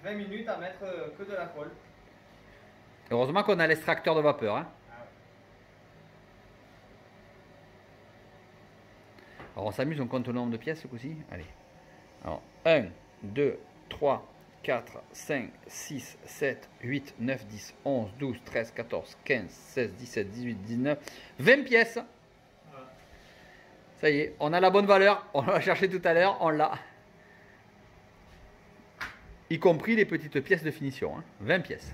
20 minutes à mettre que de la colle. Heureusement qu'on a l'extracteur de vapeur. Hein. Ah ouais. Alors on s'amuse, on compte le nombre de pièces ce coup-ci. Allez. Alors 1, 2, 3, 4, 5, 6, 7, 8, 9, 10, 11, 12, 13, 14, 15, 16, 17, 18, 19, 20 pièces. Voilà. Ça y est, on a la bonne valeur. On l'a cherché tout à l'heure, on l'a. Y compris les petites pièces de finition. Hein. 20 pièces.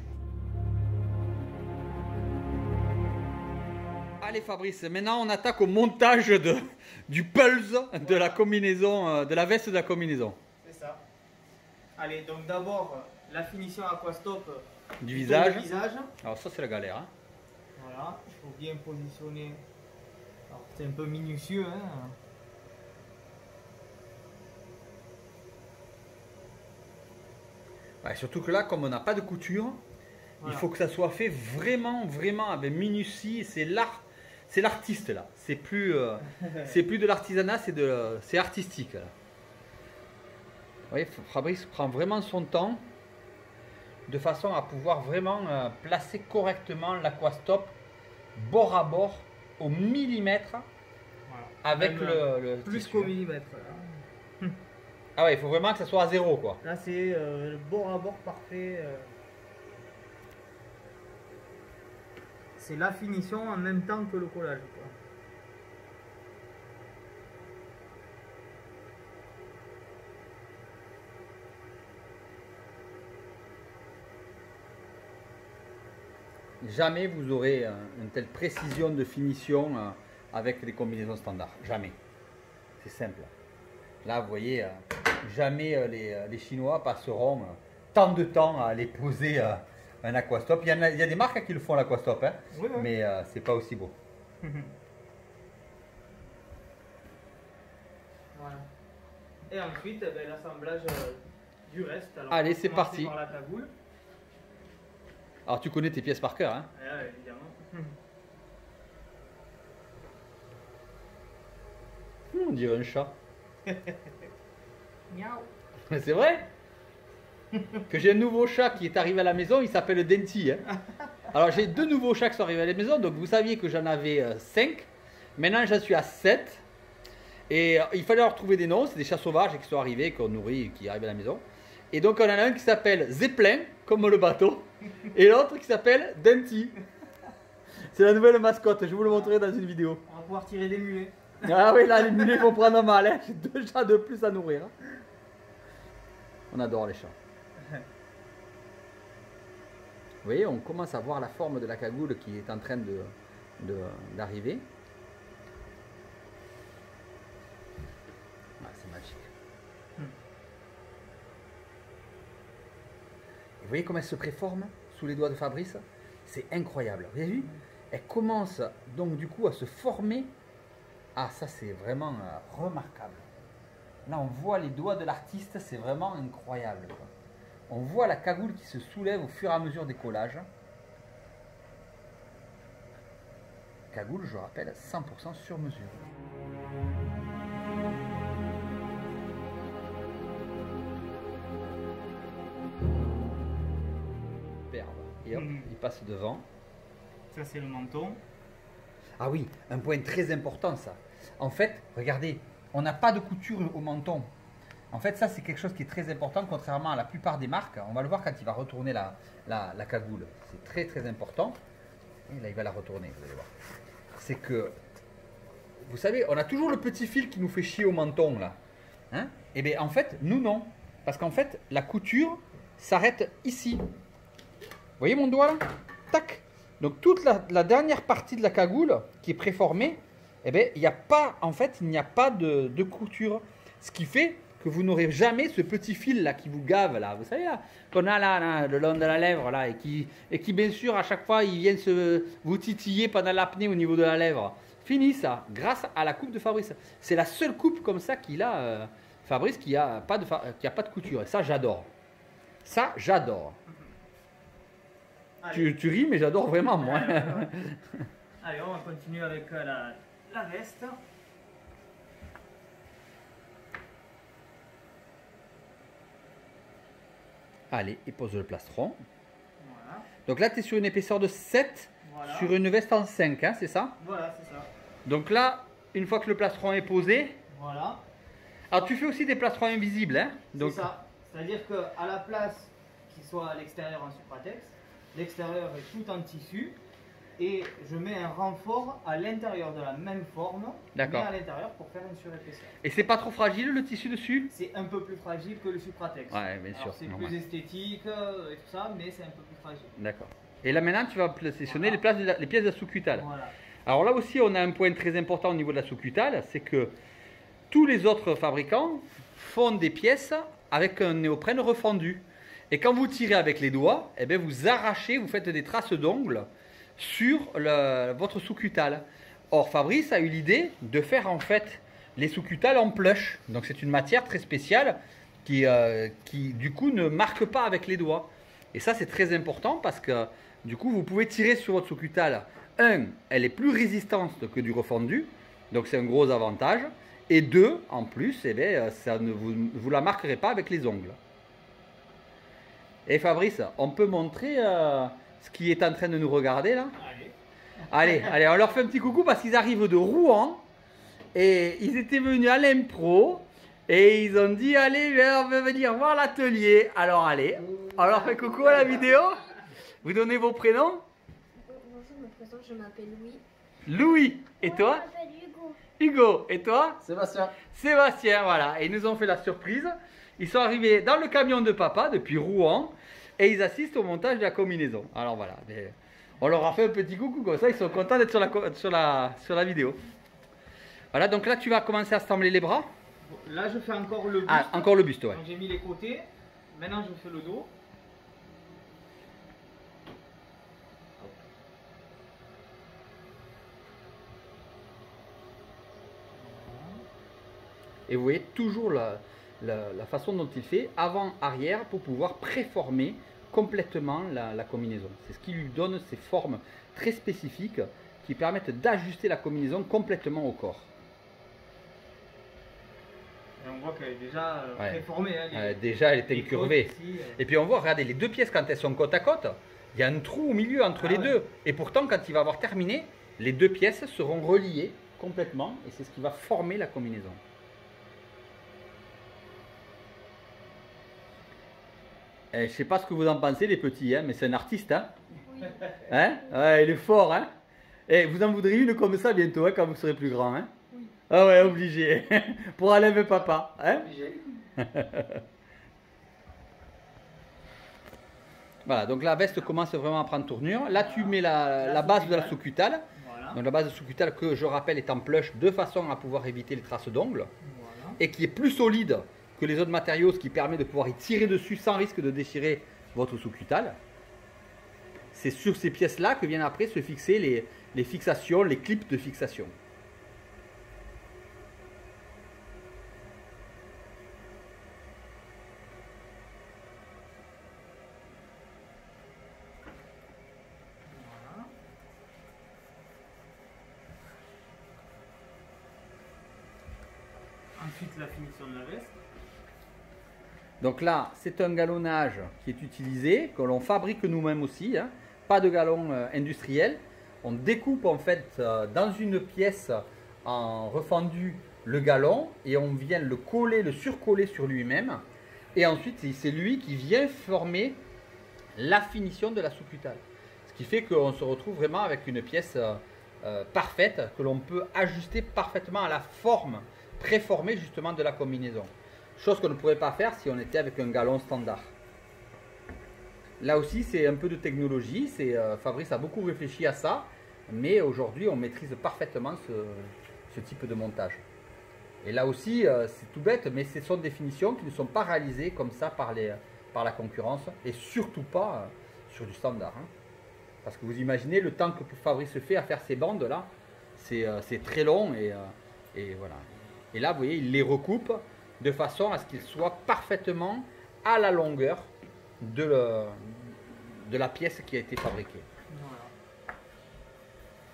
Allez Fabrice, maintenant on attaque au montage du pulse de la combinaison, de la veste de la combinaison. C'est ça. Allez, donc d'abord la finition aquastop Du sur visage. le visage. Alors ça c'est la galère. Hein. Voilà, il faut bien positionner. Alors c'est un peu minutieux. Hein. Ouais, surtout que là, comme on n'a pas de couture, Voilà. il faut que ça soit fait vraiment, vraiment avec minutie. C'est l'art, c'est l'artiste là. C'est plus de l'artisanat, c'est artistique. Là. Vous voyez, Fabrice prend vraiment son temps de façon à pouvoir vraiment placer correctement l'aquastop bord à bord au millimètre Voilà. avec Même, le plus tissu. qu'au millimètre. Là. Ah ouais, il faut vraiment que ça soit à zéro quoi. Là c'est le bord à bord parfait. C'est la finition en même temps que le collage. Quoi. Jamais vous aurez une telle précision de finition avec les combinaisons standards. Jamais. C'est simple. Là, vous voyez, jamais les Chinois passeront tant de temps à aller poser un aquastop. Il y a des marques qui le font l'aquastop, hein, Oui, oui. mais c'est pas aussi beau. Voilà. Et ensuite, ben, l'assemblage du reste. Alors, Allez, on va c'est commencer parti. Par la cagoule. Alors, tu connais tes pièces par cœur, hein? Évidemment. On dirait un chat. Miaou. Mais c'est vrai que j'ai un nouveau chat qui est arrivé à la maison, il s'appelle Denty. Hein. Alors j'ai deux nouveaux chats qui sont arrivés à la maison, donc vous saviez que j'en avais 5. Maintenant j'en suis à 7. Et il fallait leur trouver des noms, c'est des chats sauvages qui sont arrivés, qu'on nourrit, qui arrivent à la maison. Et donc on en a un qui s'appelle Zeppelin, comme le bateau, et l'autre qui s'appelle Denty. C'est la nouvelle mascotte, je vous le montrerai dans une vidéo. On va pouvoir tirer des mulets. Ah oui, là les mulets vont prendre mal, hein. J'ai 2 chats de plus à nourrir. Hein. On adore les chats. Vous voyez, on commence à voir la forme de la cagoule qui est en train d'arriver. Ah, c'est magique. Et vous voyez comment elle se préforme sous les doigts de Fabrice? C'est incroyable. Vous avez vu? Elle commence donc du coup à se former. Ah, ça c'est vraiment remarquable. Là, on voit les doigts de l'artiste, c'est vraiment incroyable. Quoi. On voit la cagoule qui se soulève au fur et à mesure des collages. Cagoule, je rappelle, 100% sur mesure. Superbe. Et hop, il passe devant. Ça c'est le menton. Ah oui, un point très important ça. En fait, regardez, on n'a pas de couture au menton. En fait, ça c'est quelque chose qui est très important, contrairement à la plupart des marques. On va le voir quand il va retourner la cagoule. C'est très très important. Et là, il va la retourner, vous allez voir. C'est que vous savez, on a toujours le petit fil qui nous fait chier au menton là. Hein? Et bien en fait, nous non. Parce qu'en fait, la couture s'arrête ici. Vous voyez mon doigt là? Tac. Donc toute la dernière partie de la cagoule qui est préformée, eh bien, il n'y a pas, en fait, il n'y a pas de couture. Ce qui fait que vous n'aurez jamais ce petit fil là qui vous gave là. Vous savez là, qu'on a là, le long de la lèvre là, et qui bien sûr à chaque fois il vient vous titiller pendant l'apnée au niveau de la lèvre. Fini ça, grâce à la coupe de Fabrice. C'est la seule coupe comme ça qu'il a, Fabrice, qui a pas de couture. Et ça j'adore. Ça j'adore. Tu ris mais j'adore vraiment moi. Ouais. Allez, on va continuer avec la veste. Allez, et pose le plastron. Voilà. Donc là, tu es sur une épaisseur de 7 Voilà. sur une veste en 5, hein, c'est ça? Voilà, c'est ça. Donc là, une fois que le plastron est posé, Voilà. alors tu fais aussi des plastrons invisibles, hein? Donc, C'est ça. C'est-à-dire qu'à la place qu'il soit à l'extérieur en supratex, l'extérieur est tout en tissu et je mets un renfort à l'intérieur de la même forme, mais D'accord. à l'intérieur pour faire une surépaisseur. Et c'est pas trop fragile le tissu dessus? C'est un peu plus fragile que le supratex. Ouais, bien sûr. Alors c'est normal. plus esthétique et tout ça, mais c'est un peu plus fragile. D'accord. Et là maintenant, tu vas positionner Voilà. les pièces de la sous-cutale. Voilà. Alors là aussi, on a un point très important au niveau de la sous-cutale, c'est que tous les autres fabricants font des pièces avec un néoprène refendu. Et quand vous tirez avec les doigts, eh bien vous arrachez, vous faites des traces d'ongles sur votre sous-cutale. Or, Fabrice a eu l'idée de faire en fait les sous-cutales en plush. Donc c'est une matière très spéciale qui du coup ne marque pas avec les doigts. Et ça c'est très important parce que du coup vous pouvez tirer sur votre sous-cutale. Un, elle est plus résistante que du refendu, donc c'est un gros avantage. Et deux, en plus, eh bien, ça ne vous la marquerez pas avec les ongles. Et Fabrice, on peut montrer ce qui est en train de nous regarder là? Allez, on leur fait un petit coucou parce qu'ils arrivent de Rouen et ils étaient venus à l'impro et ils ont dit allez, on veut venir voir l'atelier. Alors allez, on leur fait coucou à la vidéo. Vous donnez vos prénoms? Bonjour, je me présente, je m'appelle Louis. Louis. Et toi? Je m'appelle Hugo. Hugo. Et toi? Sébastien. Sébastien, voilà. Et ils nous ont fait la surprise. Ils sont arrivés dans le camion de papa depuis Rouen et ils assistent au montage de la combinaison. Alors voilà, on leur a fait un petit coucou comme ça, ils sont contents d'être sur la vidéo. Voilà, donc là tu vas commencer à assembler les bras. Là, je fais encore le buste. Ah, encore le buste, ouais. Donc j'ai mis les côtés. Maintenant, je fais le dos. Et vous voyez toujours la façon dont il fait avant-arrière pour pouvoir préformer complètement la combinaison. C'est ce qui lui donne ces formes très spécifiques qui permettent d'ajuster la combinaison complètement au corps. Et on voit qu'elle est déjà Ouais. préformée. Hein, Déjà, elle est les incurvée. côtes ici, Et puis on voit, regardez, les deux pièces quand elles sont côte à côte, il y a un trou au milieu entre Ah les ouais. deux. Et pourtant, quand il va avoir terminé, les deux pièces seront reliées complètement et c'est ce qui va former la combinaison. Je sais pas ce que vous en pensez les petits, hein, mais c'est un artiste. Hein, Oui. hein ouais, il est fort. Hein et vous en voudrez une comme ça bientôt hein, quand vous serez plus grand. Hein Oui. Ah ouais, obligé. Pour aller avec papa. Hein Voilà, donc la veste commence vraiment à prendre tournure. Là, tu mets la base de la sous-cutale. Voilà. Donc la base de sous-cutale que je rappelle est en plush de façon à pouvoir éviter les traces d'ongles Voilà. et qui est plus solide que les autres matériaux, ce qui permet de pouvoir y tirer dessus sans risque de déchirer votre sous-cutale. C'est sur ces pièces-là que viennent après se fixer les fixations, les clips de fixation. Voilà. Ensuite, la finition de la veste. Donc là, c'est un galonnage qui est utilisé, que l'on fabrique nous-mêmes aussi, hein. Pas de galon industriel. On découpe en fait dans une pièce en refendu le galon et on vient le coller, le surcoller sur lui-même. Et ensuite, c'est lui qui vient former la finition de la sous-cutale. Ce qui fait qu'on se retrouve vraiment avec une pièce parfaite que l'on peut ajuster parfaitement à la forme préformée justement de la combinaison. Chose qu'on ne pourrait pas faire si on était avec un galon standard. Là aussi, c'est un peu de technologie. Fabrice a beaucoup réfléchi à ça, mais aujourd'hui, on maîtrise parfaitement ce type de montage. Et là aussi, c'est tout bête, mais ce sont des finitions qui ne sont pas réalisées comme ça par la concurrence, et surtout pas sur du standard. Hein. Parce que vous imaginez le temps que Fabrice fait à faire ces bandes là, c'est très long, et voilà. Et là, vous voyez, il les recoupe de façon à ce qu'ils soient parfaitement à la longueur de la pièce qui a été fabriquée. Voilà.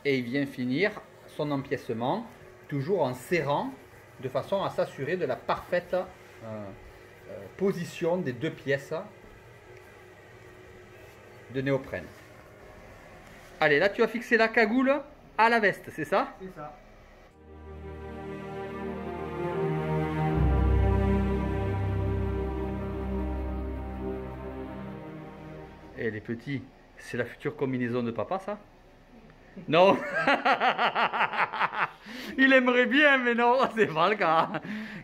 Et il vient finir son empiècement toujours en serrant de façon à s'assurer de la parfaite position des deux pièces de néoprène. Allez, là tu as fixé la cagoule à la veste, c'est ça? C'est ça. Et les petits, c'est la future combinaison de papa, ça? Non. Il aimerait bien, mais non, c'est pas le cas.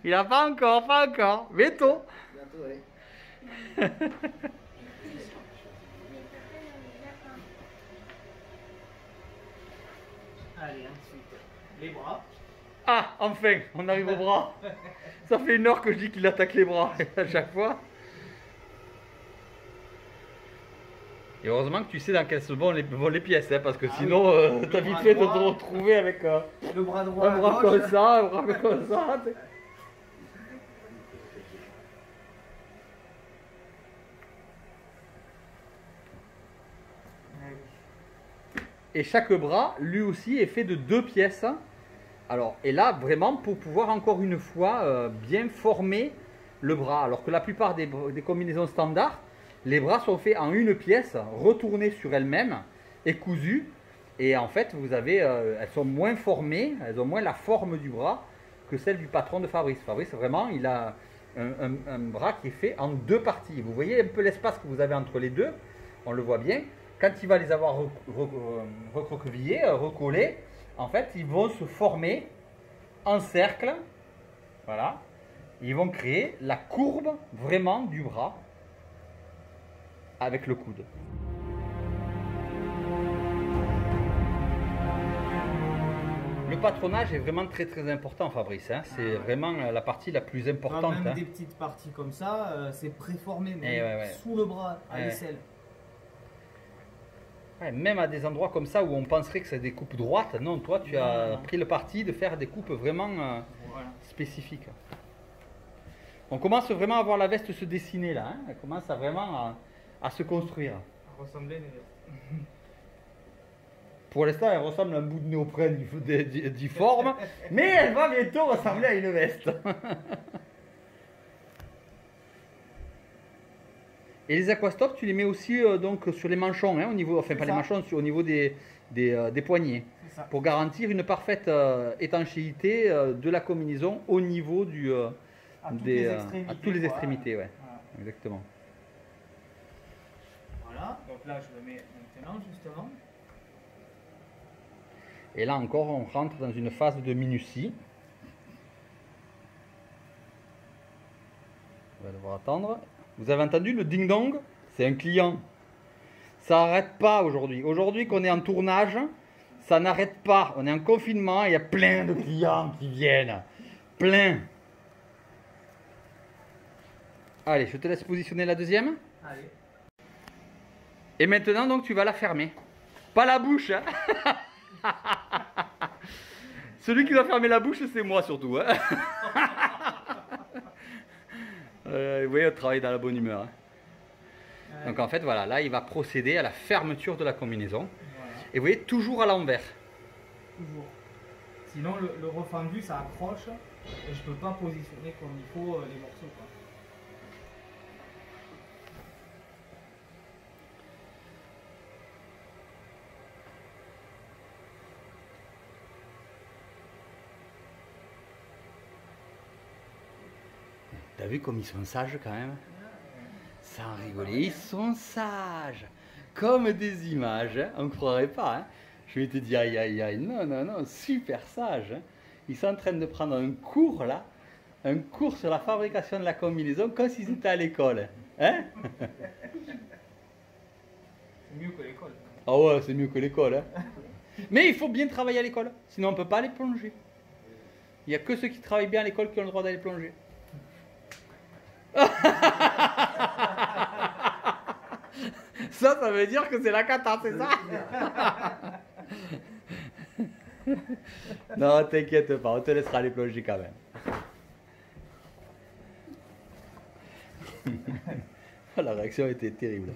Il n'a pas encore. Bientôt. Bientôt, oui. Allez, ensuite, les bras. Ah, enfin, on arrive au bras. Ça fait 1 heure que je dis qu'il attaque les bras à chaque fois. Et heureusement que tu sais dans quelles vont les pièces, hein, parce que sinon, t'as vite fait de te retrouver avec Le bras droit. un bras comme ça, un bras comme ça. Et chaque bras, lui aussi, est fait de 2 pièces. Alors, et là, vraiment, pour pouvoir encore une fois bien former le bras. Alors que la plupart des combinaisons standards, les bras sont faits en 1 pièce, retournée sur elle-même et cousues. Et en fait, vous avez, elles sont moins formées, elles ont moins la forme du bras que celle du patron de Fabrice. Fabrice, vraiment, il a un bras qui est fait en 2 parties. Vous voyez un peu l'espace que vous avez entre les deux, on le voit bien. Quand il va les avoir recroquevillés, recollés, en fait, ils vont se former en cercle. Voilà. Ils vont créer la courbe vraiment du bras avec le coude. Le patronage est vraiment très important, Fabrice. Hein. C'est vraiment la partie la plus importante. Même hein. des petites parties comme ça, c'est préformé, même ouais. sous le bras, à Ouais. l'aisselle. Ouais, même à des endroits comme ça où on penserait que c'est des coupes droites, non, toi tu as pris le parti de faire des coupes vraiment Voilà. spécifiques. On commence vraiment à voir la veste se dessiner là, hein. Elle commence à vraiment à se construire. Ça ressemblait à une veste. Pour l'instant, elle ressemble à un bout de néoprène difforme, mais elle va bientôt ressembler à une veste. Et les aquastops, tu les mets aussi donc sur les manchons, hein, au niveau, enfin pas les manchons, au niveau des poignets, C'est ça. pour garantir une parfaite étanchéité de la combinaison au niveau À toutes les à extrémités. toutes les quoi. extrémités, ouais, Voilà. exactement. Voilà. Donc là, je le mets maintenant, justement. Et là encore, on rentre dans une phase de minutie. On va devoir attendre. Vous avez entendu le ding-dong? C'est un client. Ça n'arrête pas aujourd'hui. Aujourd'hui qu'on est en tournage, ça n'arrête pas. On est en confinement, il y a plein de clients qui viennent. Plein. Allez, je te laisse positionner la deuxième. Allez. Et maintenant, donc, tu vas la fermer. Pas la bouche, hein. Celui qui doit fermer la bouche, c'est moi surtout. Hein. Vous voyez, on travaille dans la bonne humeur. Hein. Donc en fait, voilà, là, il va procéder à la fermeture de la combinaison. Voilà. Et vous voyez, toujours à l'envers. Toujours. Sinon, le refendu, ça accroche et je peux pas positionner comme il faut les morceaux. Quoi. T'as vu comme ils sont sages quand même? Sans rigoler, ils sont sages. Comme des images, hein. On ne croirait pas. Hein. Je vais te dire, aïe, aïe, aïe. Non, non, non, super sage. Hein. Ils sont en train de prendre un cours là, un cours sur la fabrication de la combinaison comme s'ils étaient à l'école. Hein? C'est mieux que l'école. Ah ouais, c'est mieux que l'école. Hein. Mais il faut bien travailler à l'école, sinon on ne peut pas aller plonger. Il n'y a que ceux qui travaillent bien à l'école qui ont le droit d'aller plonger. Ça veut dire que c'est la cata, c'est ça? Non, t'inquiète pas, on te laissera aller plonger quand même. La réaction était terrible.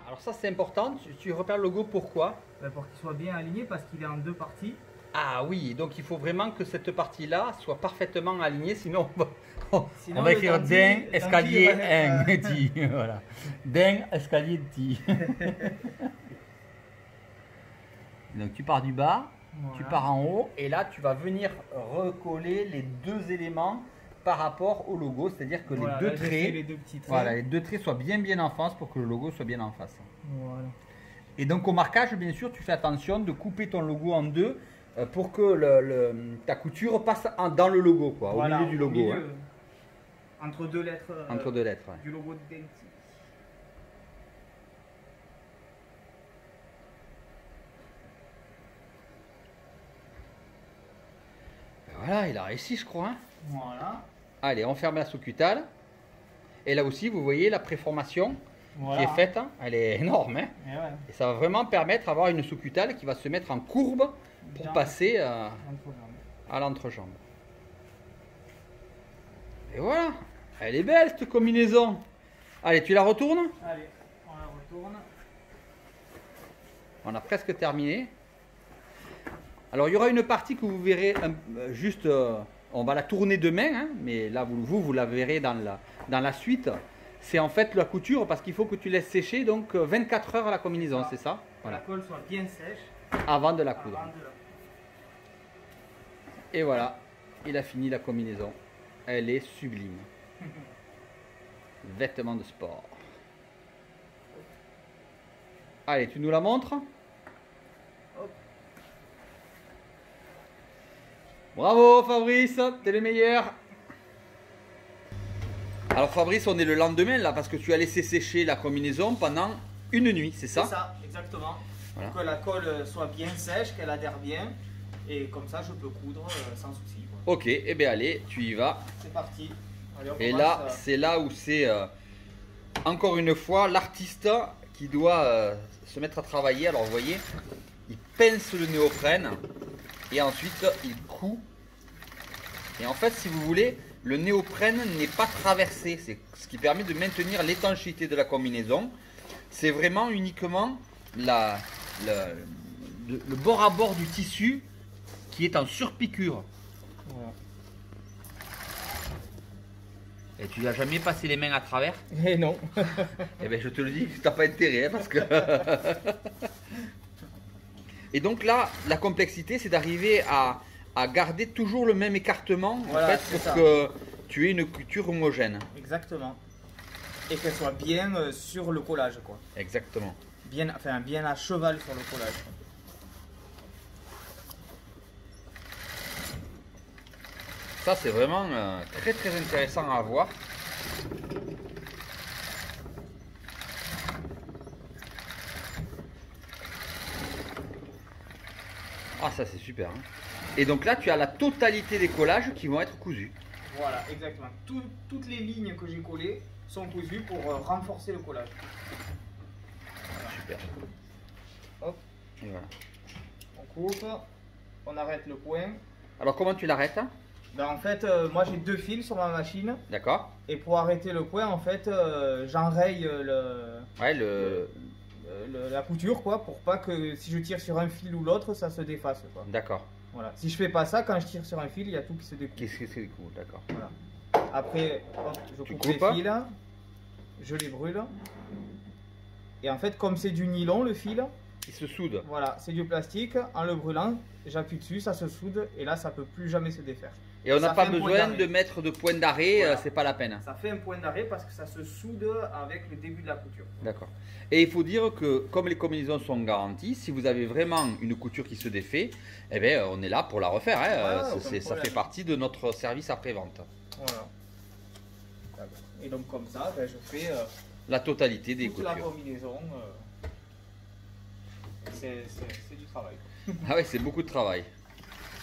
Alors ça c'est important, tu repères le logo pourquoi? Pour qu'il soit bien aligné parce qu'il est en deux parties. Ah oui, donc il faut vraiment que cette partie-là soit parfaitement alignée, sinon Sinon, on va le écrire tanti- d'un le escalier tanti va être, un ti. Voilà. D'un escalier ti. Donc tu pars du bas, tu Voilà. pars en haut, et là tu vas venir recoller les deux éléments par rapport au logo, c'est-à-dire que Voilà, les deux là, j'ai fait traits, les deux petits traits. voilà, les deux traits soient bien en face pour que le logo soit bien en face. Voilà. Et donc au marquage, bien sûr, tu fais attention de couper ton logo en deux pour que ta couture passe dans le logo, quoi, Voilà, au milieu du logo. milieu, Hein. Entre deux lettres. Entre deux lettres. Ouais. Du logo de Denti. Ben voilà, il a réussi, je crois. Hein. Voilà. Allez, on ferme la sous-cutale. Et là aussi, vous voyez la préformation Voilà. qui est faite. Hein. Elle est énorme. Hein. Et ouais. Et ça va vraiment permettre d'avoir une sous-cutale qui va se mettre en courbe pour Dans- passer Entre-jambes. à l'entrejambe. Et voilà, elle est belle cette combinaison. Allez, tu la retournes. Allez, on la retourne. On a presque terminé. Alors il y aura une partie que vous verrez juste, on va la tourner demain, hein, mais là vous la verrez dans la suite. C'est en fait la couture parce qu'il faut que tu laisses sécher donc 24 heures à la combinaison, Ah. c'est ça? Que Voilà, la colle soit bien sèche. avant de la coudre. Avant de la- Et voilà, il a fini la combinaison. Elle est sublime. Vêtements de sport. Allez, tu nous la montres? Bravo Fabrice, t'es le meilleur. Alors Fabrice, on est le lendemain là parce que tu as laissé sécher la combinaison pendant une nuit, c'est ça? C'est ça, exactement. Voilà. Pour que la colle soit bien sèche, qu'elle adhère bien. Et comme ça, je peux coudre sans souci. Quoi. Ok, et bien allez, tu y vas. C'est parti. Allez, on Et commence, là, c'est là où c'est encore une fois l'artiste qui doit se mettre à travailler. Alors vous voyez, il pince le néoprène et ensuite il coud. Et en fait, si vous voulez, le néoprène n'est pas traversé. C'est ce qui permet de maintenir l'étanchéité de la combinaison. C'est vraiment uniquement le bord à bord du tissu qui est en surpiqûre. Voilà. Et tu n'as jamais passé les mains à travers? Et non. Eh bien, je te le dis, tu n'as pas intérêt, hein, parce que... Et donc là, la complexité, c'est d'arriver à garder toujours le même écartement, Voilà, en fait, c'est pour ça. que tu aies une couture homogène. Exactement. Et qu'elle soit bien sur le collage, quoi. Exactement. Bien, enfin, bien à cheval sur le collage. Ça, c'est vraiment très très intéressant à voir. Ah, ça c'est super. Hein. Et donc là, tu as la totalité des collages qui vont être cousus. Voilà, exactement. Toutes les lignes que j'ai collées sont cousues pour renforcer le collage. Super. Hop, Et voilà. on coupe, on arrête le point. Alors, comment tu l'arrêtes? Ben, en fait, moi j'ai deux fils sur ma machine. D'accord. Et pour arrêter le point, en fait, j'enraye Ouais, la couture, quoi, pour pas que si je tire sur un fil ou l'autre, ça se défasse, quoi. D'accord. Voilà. Si je fais pas ça, quand je tire sur un fil, il y a tout qui se découpe. Qu'est-ce que c'est cool, d'accord. Voilà. Après, hop, je Tu coupe les coupes. fils, je les brûle. Et en fait, comme c'est du nylon le fil, Il se soude. voilà, c'est du plastique. En le brûlant, j'appuie dessus, ça se soude et là, ça peut plus jamais se défaire. Et on n'a Ça pas fait un point besoin d'arrêt. de mettre de point d'arrêt, Voilà. c'est pas la peine. Ça fait un point d'arrêt parce que ça se soude avec le début de la couture. D'accord. Et il faut dire que comme les combinaisons sont garanties, si vous avez vraiment une couture qui se défait, eh bien, on est là pour la refaire. Hein. Voilà, aucun Ça problème. fait partie de notre service après-vente. Voilà. Et donc comme ça, ben, je fais La totalité des toute la coutures. combinaison. C'est du travail. Ah ouais, c'est beaucoup de travail.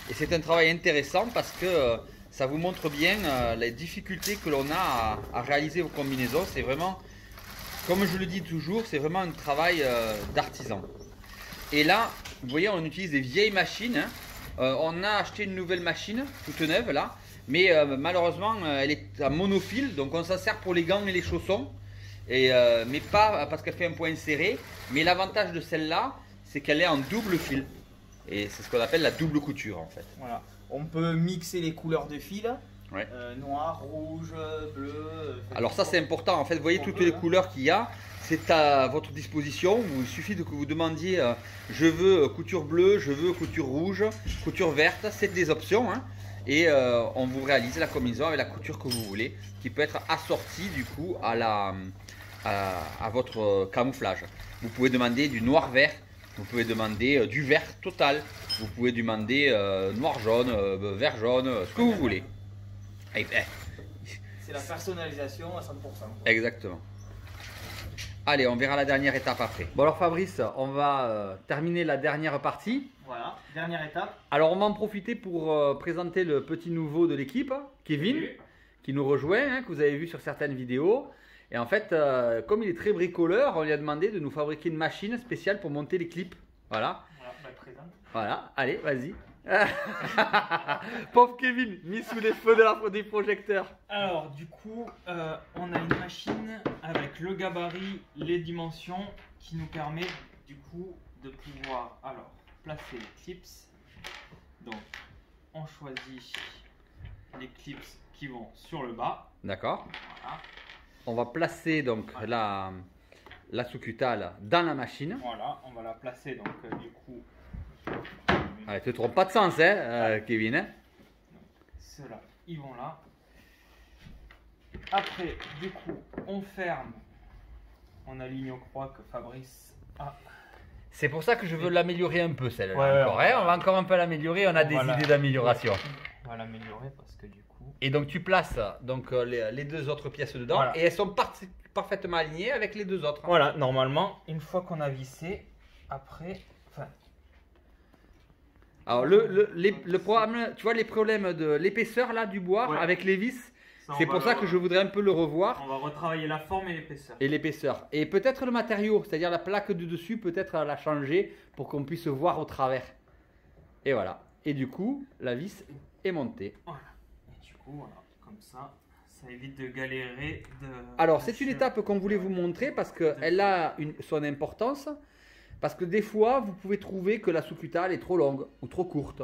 Et c'est un travail intéressant parce que ça vous montre bien les difficultés que l'on a à réaliser vos combinaisons. C'est vraiment, comme je le dis toujours, c'est vraiment un travail d'artisan. Et là, vous voyez, on utilise des vieilles machines. Hein. On a acheté une nouvelle machine, toute neuve là. Mais malheureusement, elle est à monofil. Donc on s'en sert pour les gants et les chaussons. Mais pas parce qu'elle fait un point serré. Mais l'avantage de celle-là, c'est qu'elle est en double fil. Et c'est ce qu'on appelle la double couture en fait. Voilà. On peut mixer les couleurs de fil. Ouais. Noir, rouge, bleu. Alors ça c'est important, en fait vous voyez toutes les couleurs qu'il y a, c'est à votre disposition, il suffit que vous demandiez je veux couture bleue, je veux couture rouge, couture verte, c'est des options hein. Et on vous réalise la combinaison avec la couture que vous voulez, qui peut être assortie du coup à votre camouflage. Vous pouvez demander du noir-vert, vous pouvez demander du vert total, vous pouvez demander noir-jaune, vert-jaune, ce que vous voulez. Et, C'est la personnalisation à 100%. exactement. Allez, on verra la dernière étape après. Bon alors Fabrice, on va terminer la dernière partie. Voilà, dernière étape. Alors on va en profiter pour présenter le petit nouveau de l'équipe, Kevin, Salut. qui nous rejoint, hein, que vous avez vu sur certaines vidéos. Et en fait, comme il est très bricoleur, on lui a demandé de nous fabriquer une machine spéciale pour monter les clips. Voilà. Voilà, bah, présente. Voilà, allez, vas-y. Pauvre Kevin, mis sous les feux des projecteurs. Alors, du coup, on a une machine avec le gabarit, les dimensions qui nous permet du coup de pouvoir placer les clips. Donc, on choisit les clips qui vont sur le bas. D'accord. Voilà. On va placer donc la sous-cutale dans la machine. Voilà, on va la placer donc du coup. Allez, te trompe pas de sens, hein, Kevin. Hein. Ceux-là, ils vont là. Après, du coup, on ferme. On aligne au croix que Fabrice a. C'est pour ça que je veux l'améliorer un peu, celle-là. Ouais, encore, ouais. hein. On va encore un peu l'améliorer. On a des Voilà. idées d'amélioration. On va l'améliorer parce que du coup. Et donc, tu places donc, les deux autres pièces dedans. Voilà. Et elles sont parfaitement alignées avec les deux autres. Voilà, normalement, une fois qu'on a vissé, après. Enfin, Alors, le problème, tu vois, les problèmes de l'épaisseur là du bois Ouais. avec les vis, ça, c'est on pour va ça le- que je voudrais un peu le revoir. On va retravailler la forme et l'épaisseur. Et l'épaisseur. Et peut-être le matériau, c'est-à-dire la plaque du dessus, peut-être la changer pour qu'on puisse voir au travers. Et voilà. Et du coup, la vis est montée. Voilà. Et du coup, voilà, comme ça, ça évite de galérer. Alors, c'est une étape qu'on voulait vous montrer parce qu'elle a son importance. Parce que des fois, vous pouvez trouver que la sous-cutale est trop longue ou trop courte.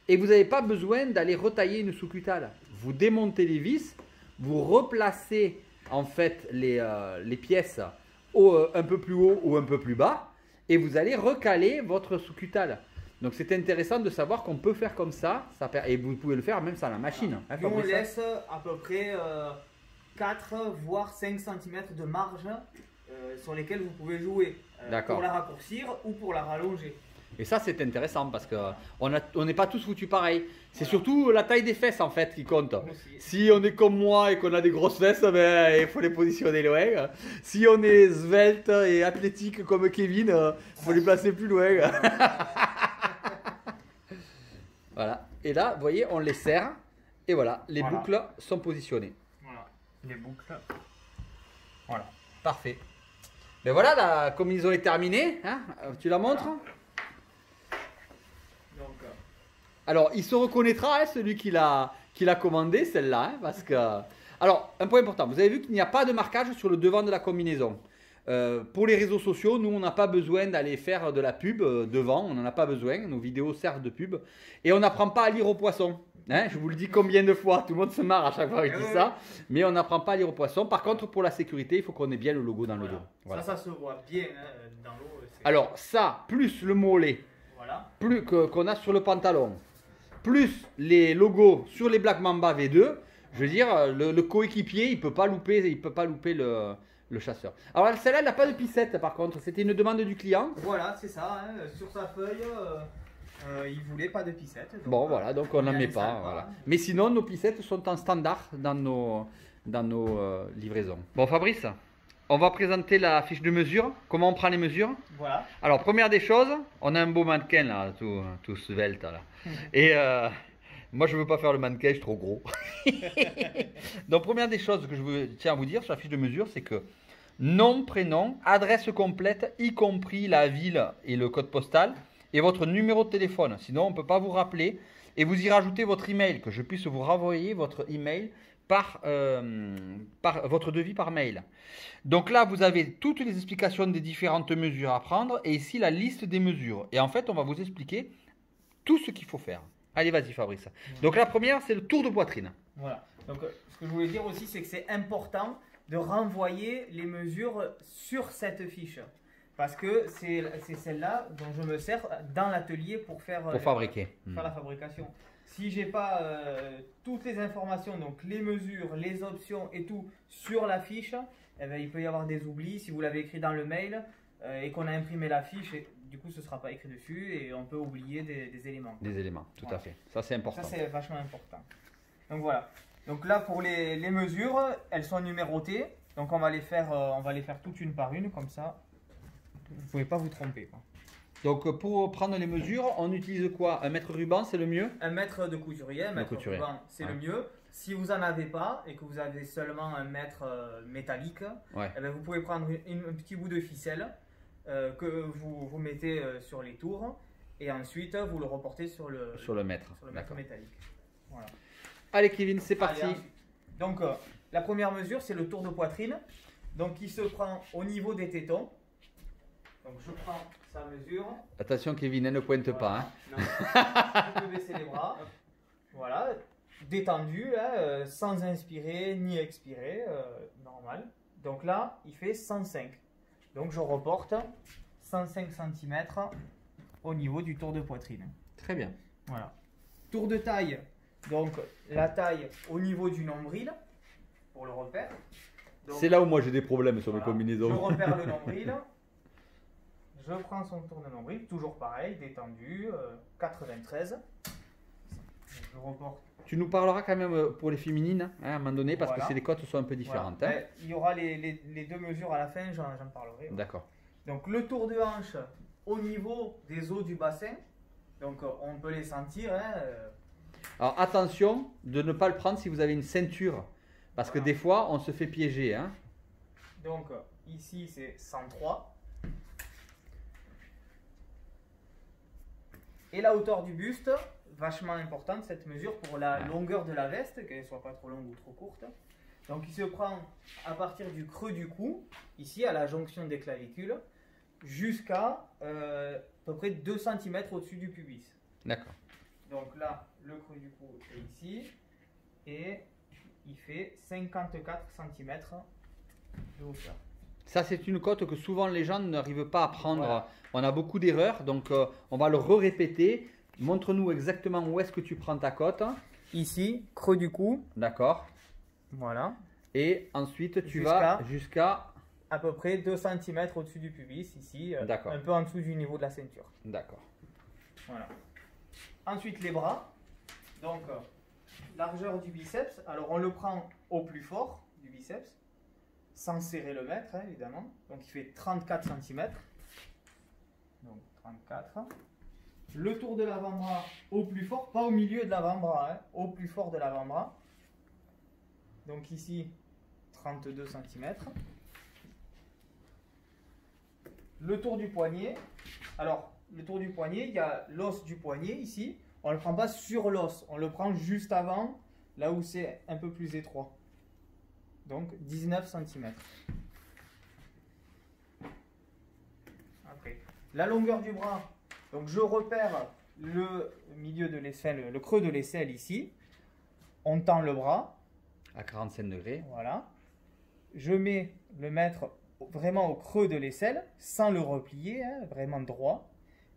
Et vous n'avez pas besoin d'aller retailler une sous-cutale. Vous démontez les vis, vous replacez en fait les pièces un peu plus haut ou un peu plus bas. Et vous allez recaler votre sous-cutale. Donc c'est intéressant de savoir qu'on peut faire comme ça. Et vous pouvez le faire même sans la machine. Hein, Nous, on Fabrice. laisse à peu près 4 voire 5 cm de marge sur lesquels vous pouvez jouer D'accord. pour la raccourcir ou pour la rallonger. Et ça, c'est intéressant parce qu'on n'est pas tous foutus pareil. C'est surtout la taille des fesses en fait qui compte. Aussi. Si on est comme moi et qu'on a des grosses fesses, ben, il faut les positionner loin. Si on est svelte et athlétique comme Kevin, il faut les placer plus loin. Voilà. Et là, vous voyez, on les serre. Et voilà, les Voilà. boucles sont positionnées. Voilà, les boucles. Voilà. Parfait. Ben voilà, la combinaison est terminée. Hein. Tu la montres? Donc, Alors, il se reconnaîtra, hein, celui qui l'a commandé, celle-là, hein, parce que... Alors, un point important, vous avez vu qu'il n'y a pas de marquage sur le devant de la combinaison. Pour les réseaux sociaux, nous, on n'a pas besoin d'aller faire de la pub devant, on n'en a pas besoin, nos vidéos servent de pub. Et on n'apprend pas à lire au poisson. Hein, je vous le dis combien de fois, tout le monde se marre à chaque fois que je Eh dis oui, ça. Mais on n'apprend pas à lire au poisson. Par contre, pour la sécurité, il faut qu'on ait bien le logo dans le Voilà. dos. Voilà. Ça se voit bien hein, dans l'eau. Alors ça, plus le mollet, Voilà. plus qu'on a sur le pantalon, plus les logos sur les Black Mamba V2, je veux dire, le coéquipier, il peut pas louper le chasseur. Alors celle-là, elle n'a pas de piscette par contre, c'était une demande du client. Voilà, c'est ça. Hein, sur sa feuille, il voulait pas de piscette. Donc, Bon voilà, donc on n'en met pas. ça, Voilà. Mais sinon, nos piscettes sont en standard dans nos livraisons. Bon Fabrice, on va présenter la fiche de mesure. Comment on prend les mesures? Voilà. Alors, première des choses, on a un beau mannequin là, tout svelte là. Et moi, je veux pas faire le mannequin, je suis trop gros. Donc, première des choses que tiens à vous dire sur la fiche de mesure, c'est que nom, prénom, adresse complète, y compris la ville et le code postal, et votre numéro de téléphone. Sinon, on ne peut pas vous rappeler. Et vous y rajoutez votre email, que je puisse vous renvoyer votre email par votre devis par mail. Donc là, vous avez toutes les explications des différentes mesures à prendre et ici la liste des mesures. Et en fait, on va vous expliquer tout ce qu'il faut faire. Allez, vas-y Fabrice. Donc la première, c'est le tour de poitrine. Voilà. Donc, ce que je voulais dire aussi, c'est que c'est important de renvoyer les mesures sur cette fiche. Parce que c'est celle-là dont je me sers dans l'atelier pour faire fabriquer. Faire la fabrication. Si j'ai pas toutes les informations, donc les mesures, les options et tout sur la fiche, eh ben, il peut y avoir des oublis. Si vous l'avez écrit dans le mail et qu'on a imprimé la fiche, et, du coup ce ne sera pas écrit dessus et on peut oublier des éléments. Des éléments, tout Voilà. à fait. Ça c'est important. Ça c'est vachement important. Donc voilà. Donc là pour les mesures, elles sont numérotées. Donc on va les faire toutes une par une comme ça. Vous pouvez pas vous tromper, quoi. Donc pour prendre les mesures, on utilise quoi? Un mètre ruban, c'est le mieux? Un mètre de couturier, un mètre couturier. ruban, c'est Ouais. le mieux. Si vous n'en avez pas et que vous avez seulement un mètre métallique, Ouais. eh ben, vous pouvez prendre un petit bout de ficelle que vous mettez sur les tours et ensuite vous le reportez sur le mètre. mètre D'accord. métallique. Voilà. Allez Kevin, c'est parti. Allez, ensuite. Donc la première mesure c'est le tour de poitrine. Donc il se prend au niveau des tétons. Donc je prends sa mesure. Attention Kevin, elle ne pointe Voilà. pas. Hein. Non. Je peux baisser les bras. Voilà, détendu, hein, sans inspirer ni expirer, normal. Donc là, il fait 105. Donc je reporte 105 cm au niveau du tour de poitrine. Très bien. Voilà. Tour de taille, donc la taille au niveau du nombril, pour le repère. Donc, C'est là où moi j'ai des problèmes sur mes voilà. Je combinaisons. repère le nombril. Je prends son tour de nombril, toujours pareil, détendu, 93. Je reporte. Tu nous parleras quand même pour les féminines hein, à un moment donné parce Voilà. que les cotes sont un peu différentes. Voilà. Hein. Il y aura les deux mesures à la fin, j'en parlerai. D'accord. Donc le tour de hanche au niveau des os du bassin. Donc on peut les sentir. Hein, Alors attention de ne pas le prendre si vous avez une ceinture parce que Voilà. des fois on se fait piéger. Hein. Donc ici c'est 103. Et la hauteur du buste, vachement importante cette mesure pour la Ouais. longueur de la veste, qu'elle ne soit pas trop longue ou trop courte. Donc il se prend à partir du creux du cou, ici à la jonction des clavicules, jusqu'à à peu près 2 cm au-dessus du pubis. D'accord. Donc là, le creux du cou est ici, et il fait 54 cm de hauteur. Ça c'est une cote que souvent les gens n'arrivent pas à prendre. Voilà. On a beaucoup d'erreurs donc on va le répéter. Montre-nous exactement où est-ce que tu prends ta cote. Ici, creux du cou, D'accord. voilà. Et ensuite tu vas jusqu'à... À peu près 2 cm au-dessus du pubis, ici, D'accord. un peu en dessous du niveau de la ceinture. D'accord. Voilà. Ensuite, les bras. Donc, largeur du biceps. Alors, on le prend au plus fort du biceps, sans serrer le mètre, hein, évidemment. Donc, il fait 34 cm. Donc, 34. Le tour de l'avant-bras au plus fort, pas au milieu de l'avant-bras, hein, au plus fort de l'avant-bras. Donc, ici, 32 cm. Le tour du poignet. Alors, le tour du poignet, il y a l'os du poignet ici. On ne le prend pas sur l'os, on le prend juste avant, là où c'est un peu plus étroit. Donc, 19 cm. Après, la longueur du bras. Donc, je repère le milieu de l'aisselle, le creux de l'aisselle ici. on tend le bras, À 45 degrés. voilà. Je mets le mètre vraiment au creux de l'aisselle, sans le replier, hein, vraiment droit.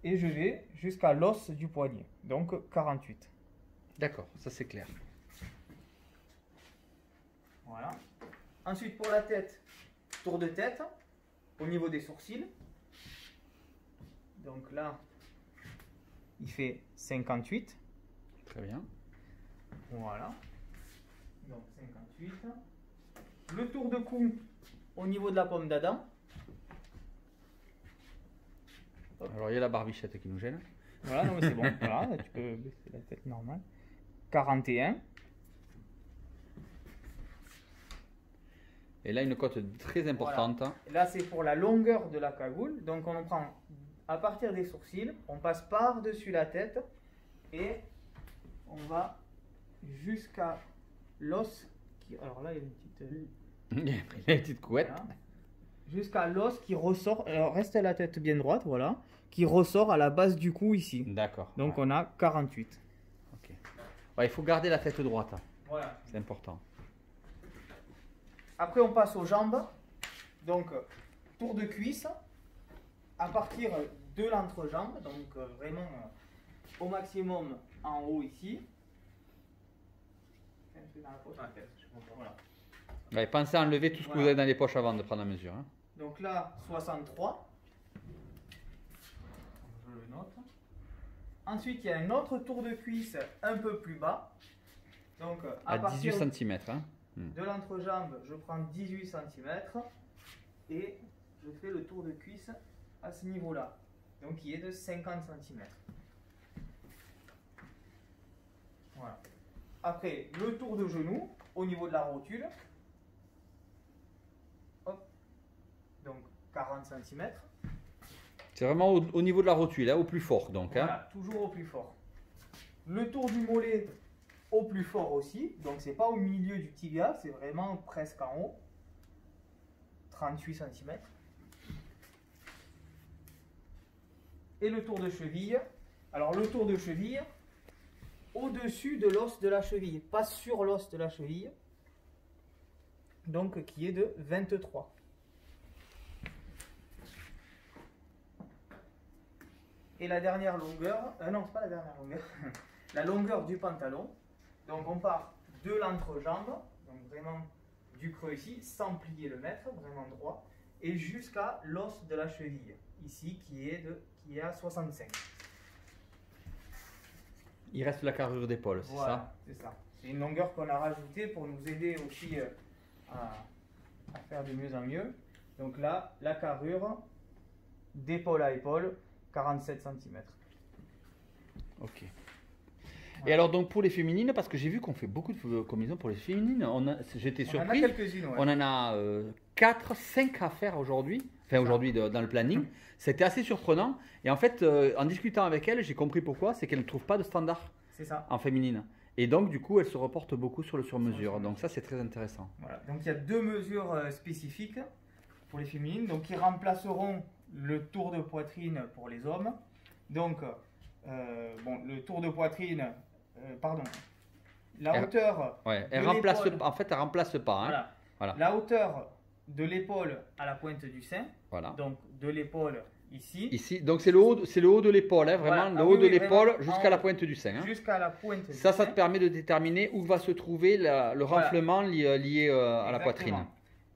Et je vais jusqu'à l'os du poignet, donc 48. D'accord, ça c'est clair. Voilà. Ensuite pour la tête, tour de tête, au niveau des sourcils. Donc là, il fait 58. Très bien. Voilà. Donc 58. Le tour de cou au niveau de la pomme d'Adam. Alors il y a la barbichette qui nous gêne. Voilà, non mais c'est bon. Voilà, tu peux baisser la tête normale. 41. Et là, une cote très importante. Là, c'est pour la longueur de la cagoule. Donc, on prend à partir des sourcils, on passe par-dessus la tête et on va jusqu'à l'os. Alors là, il y a une petite. Il y a une petite couette. Voilà. Jusqu'à l'os qui ressort. Alors, reste la tête bien droite, voilà. Qui ressort à la base du cou ici. D'accord. Donc, ouais. on a 48. Ok. Ouais, il faut garder la tête droite. Voilà. C'est important. Après, on passe aux jambes. Donc, tour de cuisse à partir de l'entrejambe. Donc, vraiment au maximum en haut ici. Voilà. Ouais, pensez à enlever tout ce que vous avez dans les poches avant de prendre la mesure. Hein. Donc là, 63. Je le note. Ensuite, il y a un autre tour de cuisse un peu plus bas. Donc, À 18 partir cm. Hein. de l'entrejambe, je prends 18 cm et je fais le tour de cuisse à ce niveau-là, donc qui est de 50 cm. Voilà. Après, le tour de genou au niveau de la rotule. Hop. Donc 40 cm. C'est vraiment au niveau de la rotule, hein, au plus fort donc. Voilà, Hein. toujours au plus fort. Le tour du mollet au plus fort aussi, donc c'est pas au milieu du tibia, c'est vraiment presque en haut. 38 cm. Et le tour de cheville. Alors le tour de cheville, au-dessus de l'os de la cheville, pas sur l'os de la cheville. Donc qui est de 23. Et la dernière longueur, non c'est pas la dernière longueur, la longueur du pantalon. Donc on part de l'entrejambe, donc vraiment du creux ici, sans plier le mètre, vraiment droit, et jusqu'à l'os de la cheville, ici qui est à 65. Il reste la carrure d'épaule, c'est Voilà, ça? c'est ça. C'est une longueur qu'on a rajoutée pour nous aider aussi à faire de mieux en mieux. Donc là, la carrure d'épaule à épaule, 47 cm. Ok. Et alors donc pour les féminines, parce que j'ai vu qu'on fait beaucoup de combinaisons pour les féminines, j'étais surpris. On en a quelques-unes, ouais. On en a 4, 5 à faire aujourd'hui, enfin aujourd'hui dans le planning. C'était assez surprenant. Et en fait, en discutant avec elle, j'ai compris pourquoi, c'est qu'elle ne trouve pas de standard C'est ça. en féminine. Et donc du coup, elle se reporte beaucoup sur le sur-mesure. Donc ça, c'est très intéressant. Voilà. Donc il y a deux mesures spécifiques pour les féminines, donc qui remplaceront le tour de poitrine pour les hommes. Donc le tour de poitrine, la hauteur. Ouais, de elle remplace l'épaule. pas. En fait, elle remplace pas. Hein. Voilà. La hauteur de l'épaule à la pointe du sein. Voilà. Donc de l'épaule ici. Ici, donc c'est le haut de l'épaule, hein, vraiment Voilà. le Ah haut oui, de oui, l'épaule vraiment, jusqu'à en la haut. pointe du sein. Hein. Jusqu'à la pointe du Ça sein. te permet de déterminer où va se trouver le renflement lié à la Exactement. poitrine.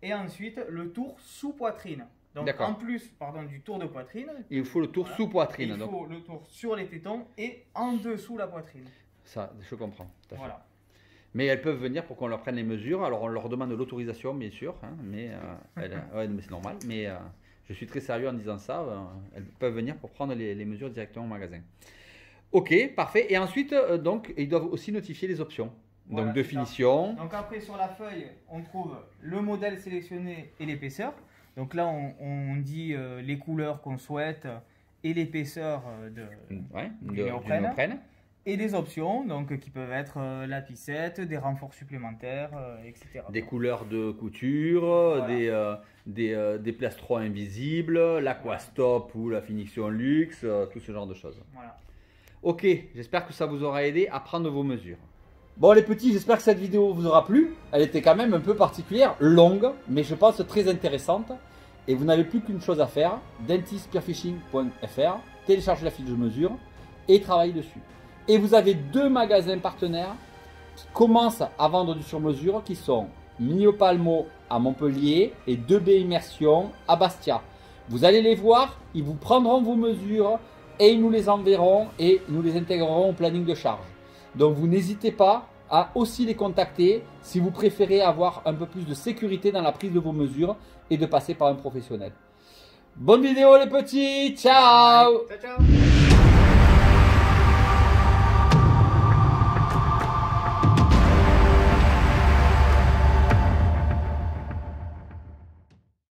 Et ensuite le tour sous poitrine. Donc D'accord. en plus du tour de poitrine, Il faut le tour Voilà. sous poitrine. il Donc, faut le tour sur les tétons et en dessous la poitrine. ça, je comprends. Tout à fait. Voilà. Mais elles peuvent venir pour qu'on leur prenne les mesures. Alors on leur demande l'autorisation, bien sûr, hein, mais, ouais, mais c'est normal. Mais je suis très sérieux en disant ça. Elles peuvent venir pour prendre les mesures directement au magasin. Ok, parfait. Et ensuite, donc, ils doivent aussi notifier les options. Voilà, Donc de c'est ça. finition. Donc après sur la feuille, on trouve le modèle sélectionné et l'épaisseur. Donc là, on dit les couleurs qu'on souhaite et l'épaisseur Ouais, du du néoprène. néoprène. Et des options, donc qui peuvent être la pissette, des renforts supplémentaires, etc. Des couleurs de couture, Voilà. des plastrons invisibles, l'aquastop ou la finition luxe, tout ce genre de choses. Voilà. Ok, j'espère que ça vous aura aidé à prendre vos mesures. Bon les petits, j'espère que cette vidéo vous aura plu. Elle était quand même un peu particulière, longue, mais je pense très intéressante. Et vous n'avez plus qu'une chose à faire, dentistpearfishing.fr, téléchargez la fiche de mesure et travaillez dessus. Et vous avez 2 magasins partenaires qui commencent à vendre du sur-mesure, qui sont Mio Palmo à Montpellier et 2B Immersion à Bastia. Vous allez les voir, ils vous prendront vos mesures et ils nous les enverront et nous les intégrerons au planning de charge. Donc vous n'hésitez pas à aussi les contacter si vous préférez avoir un peu plus de sécurité dans la prise de vos mesures et de passer par un professionnel. Bonne vidéo les petits, ciao! Ciao, ciao!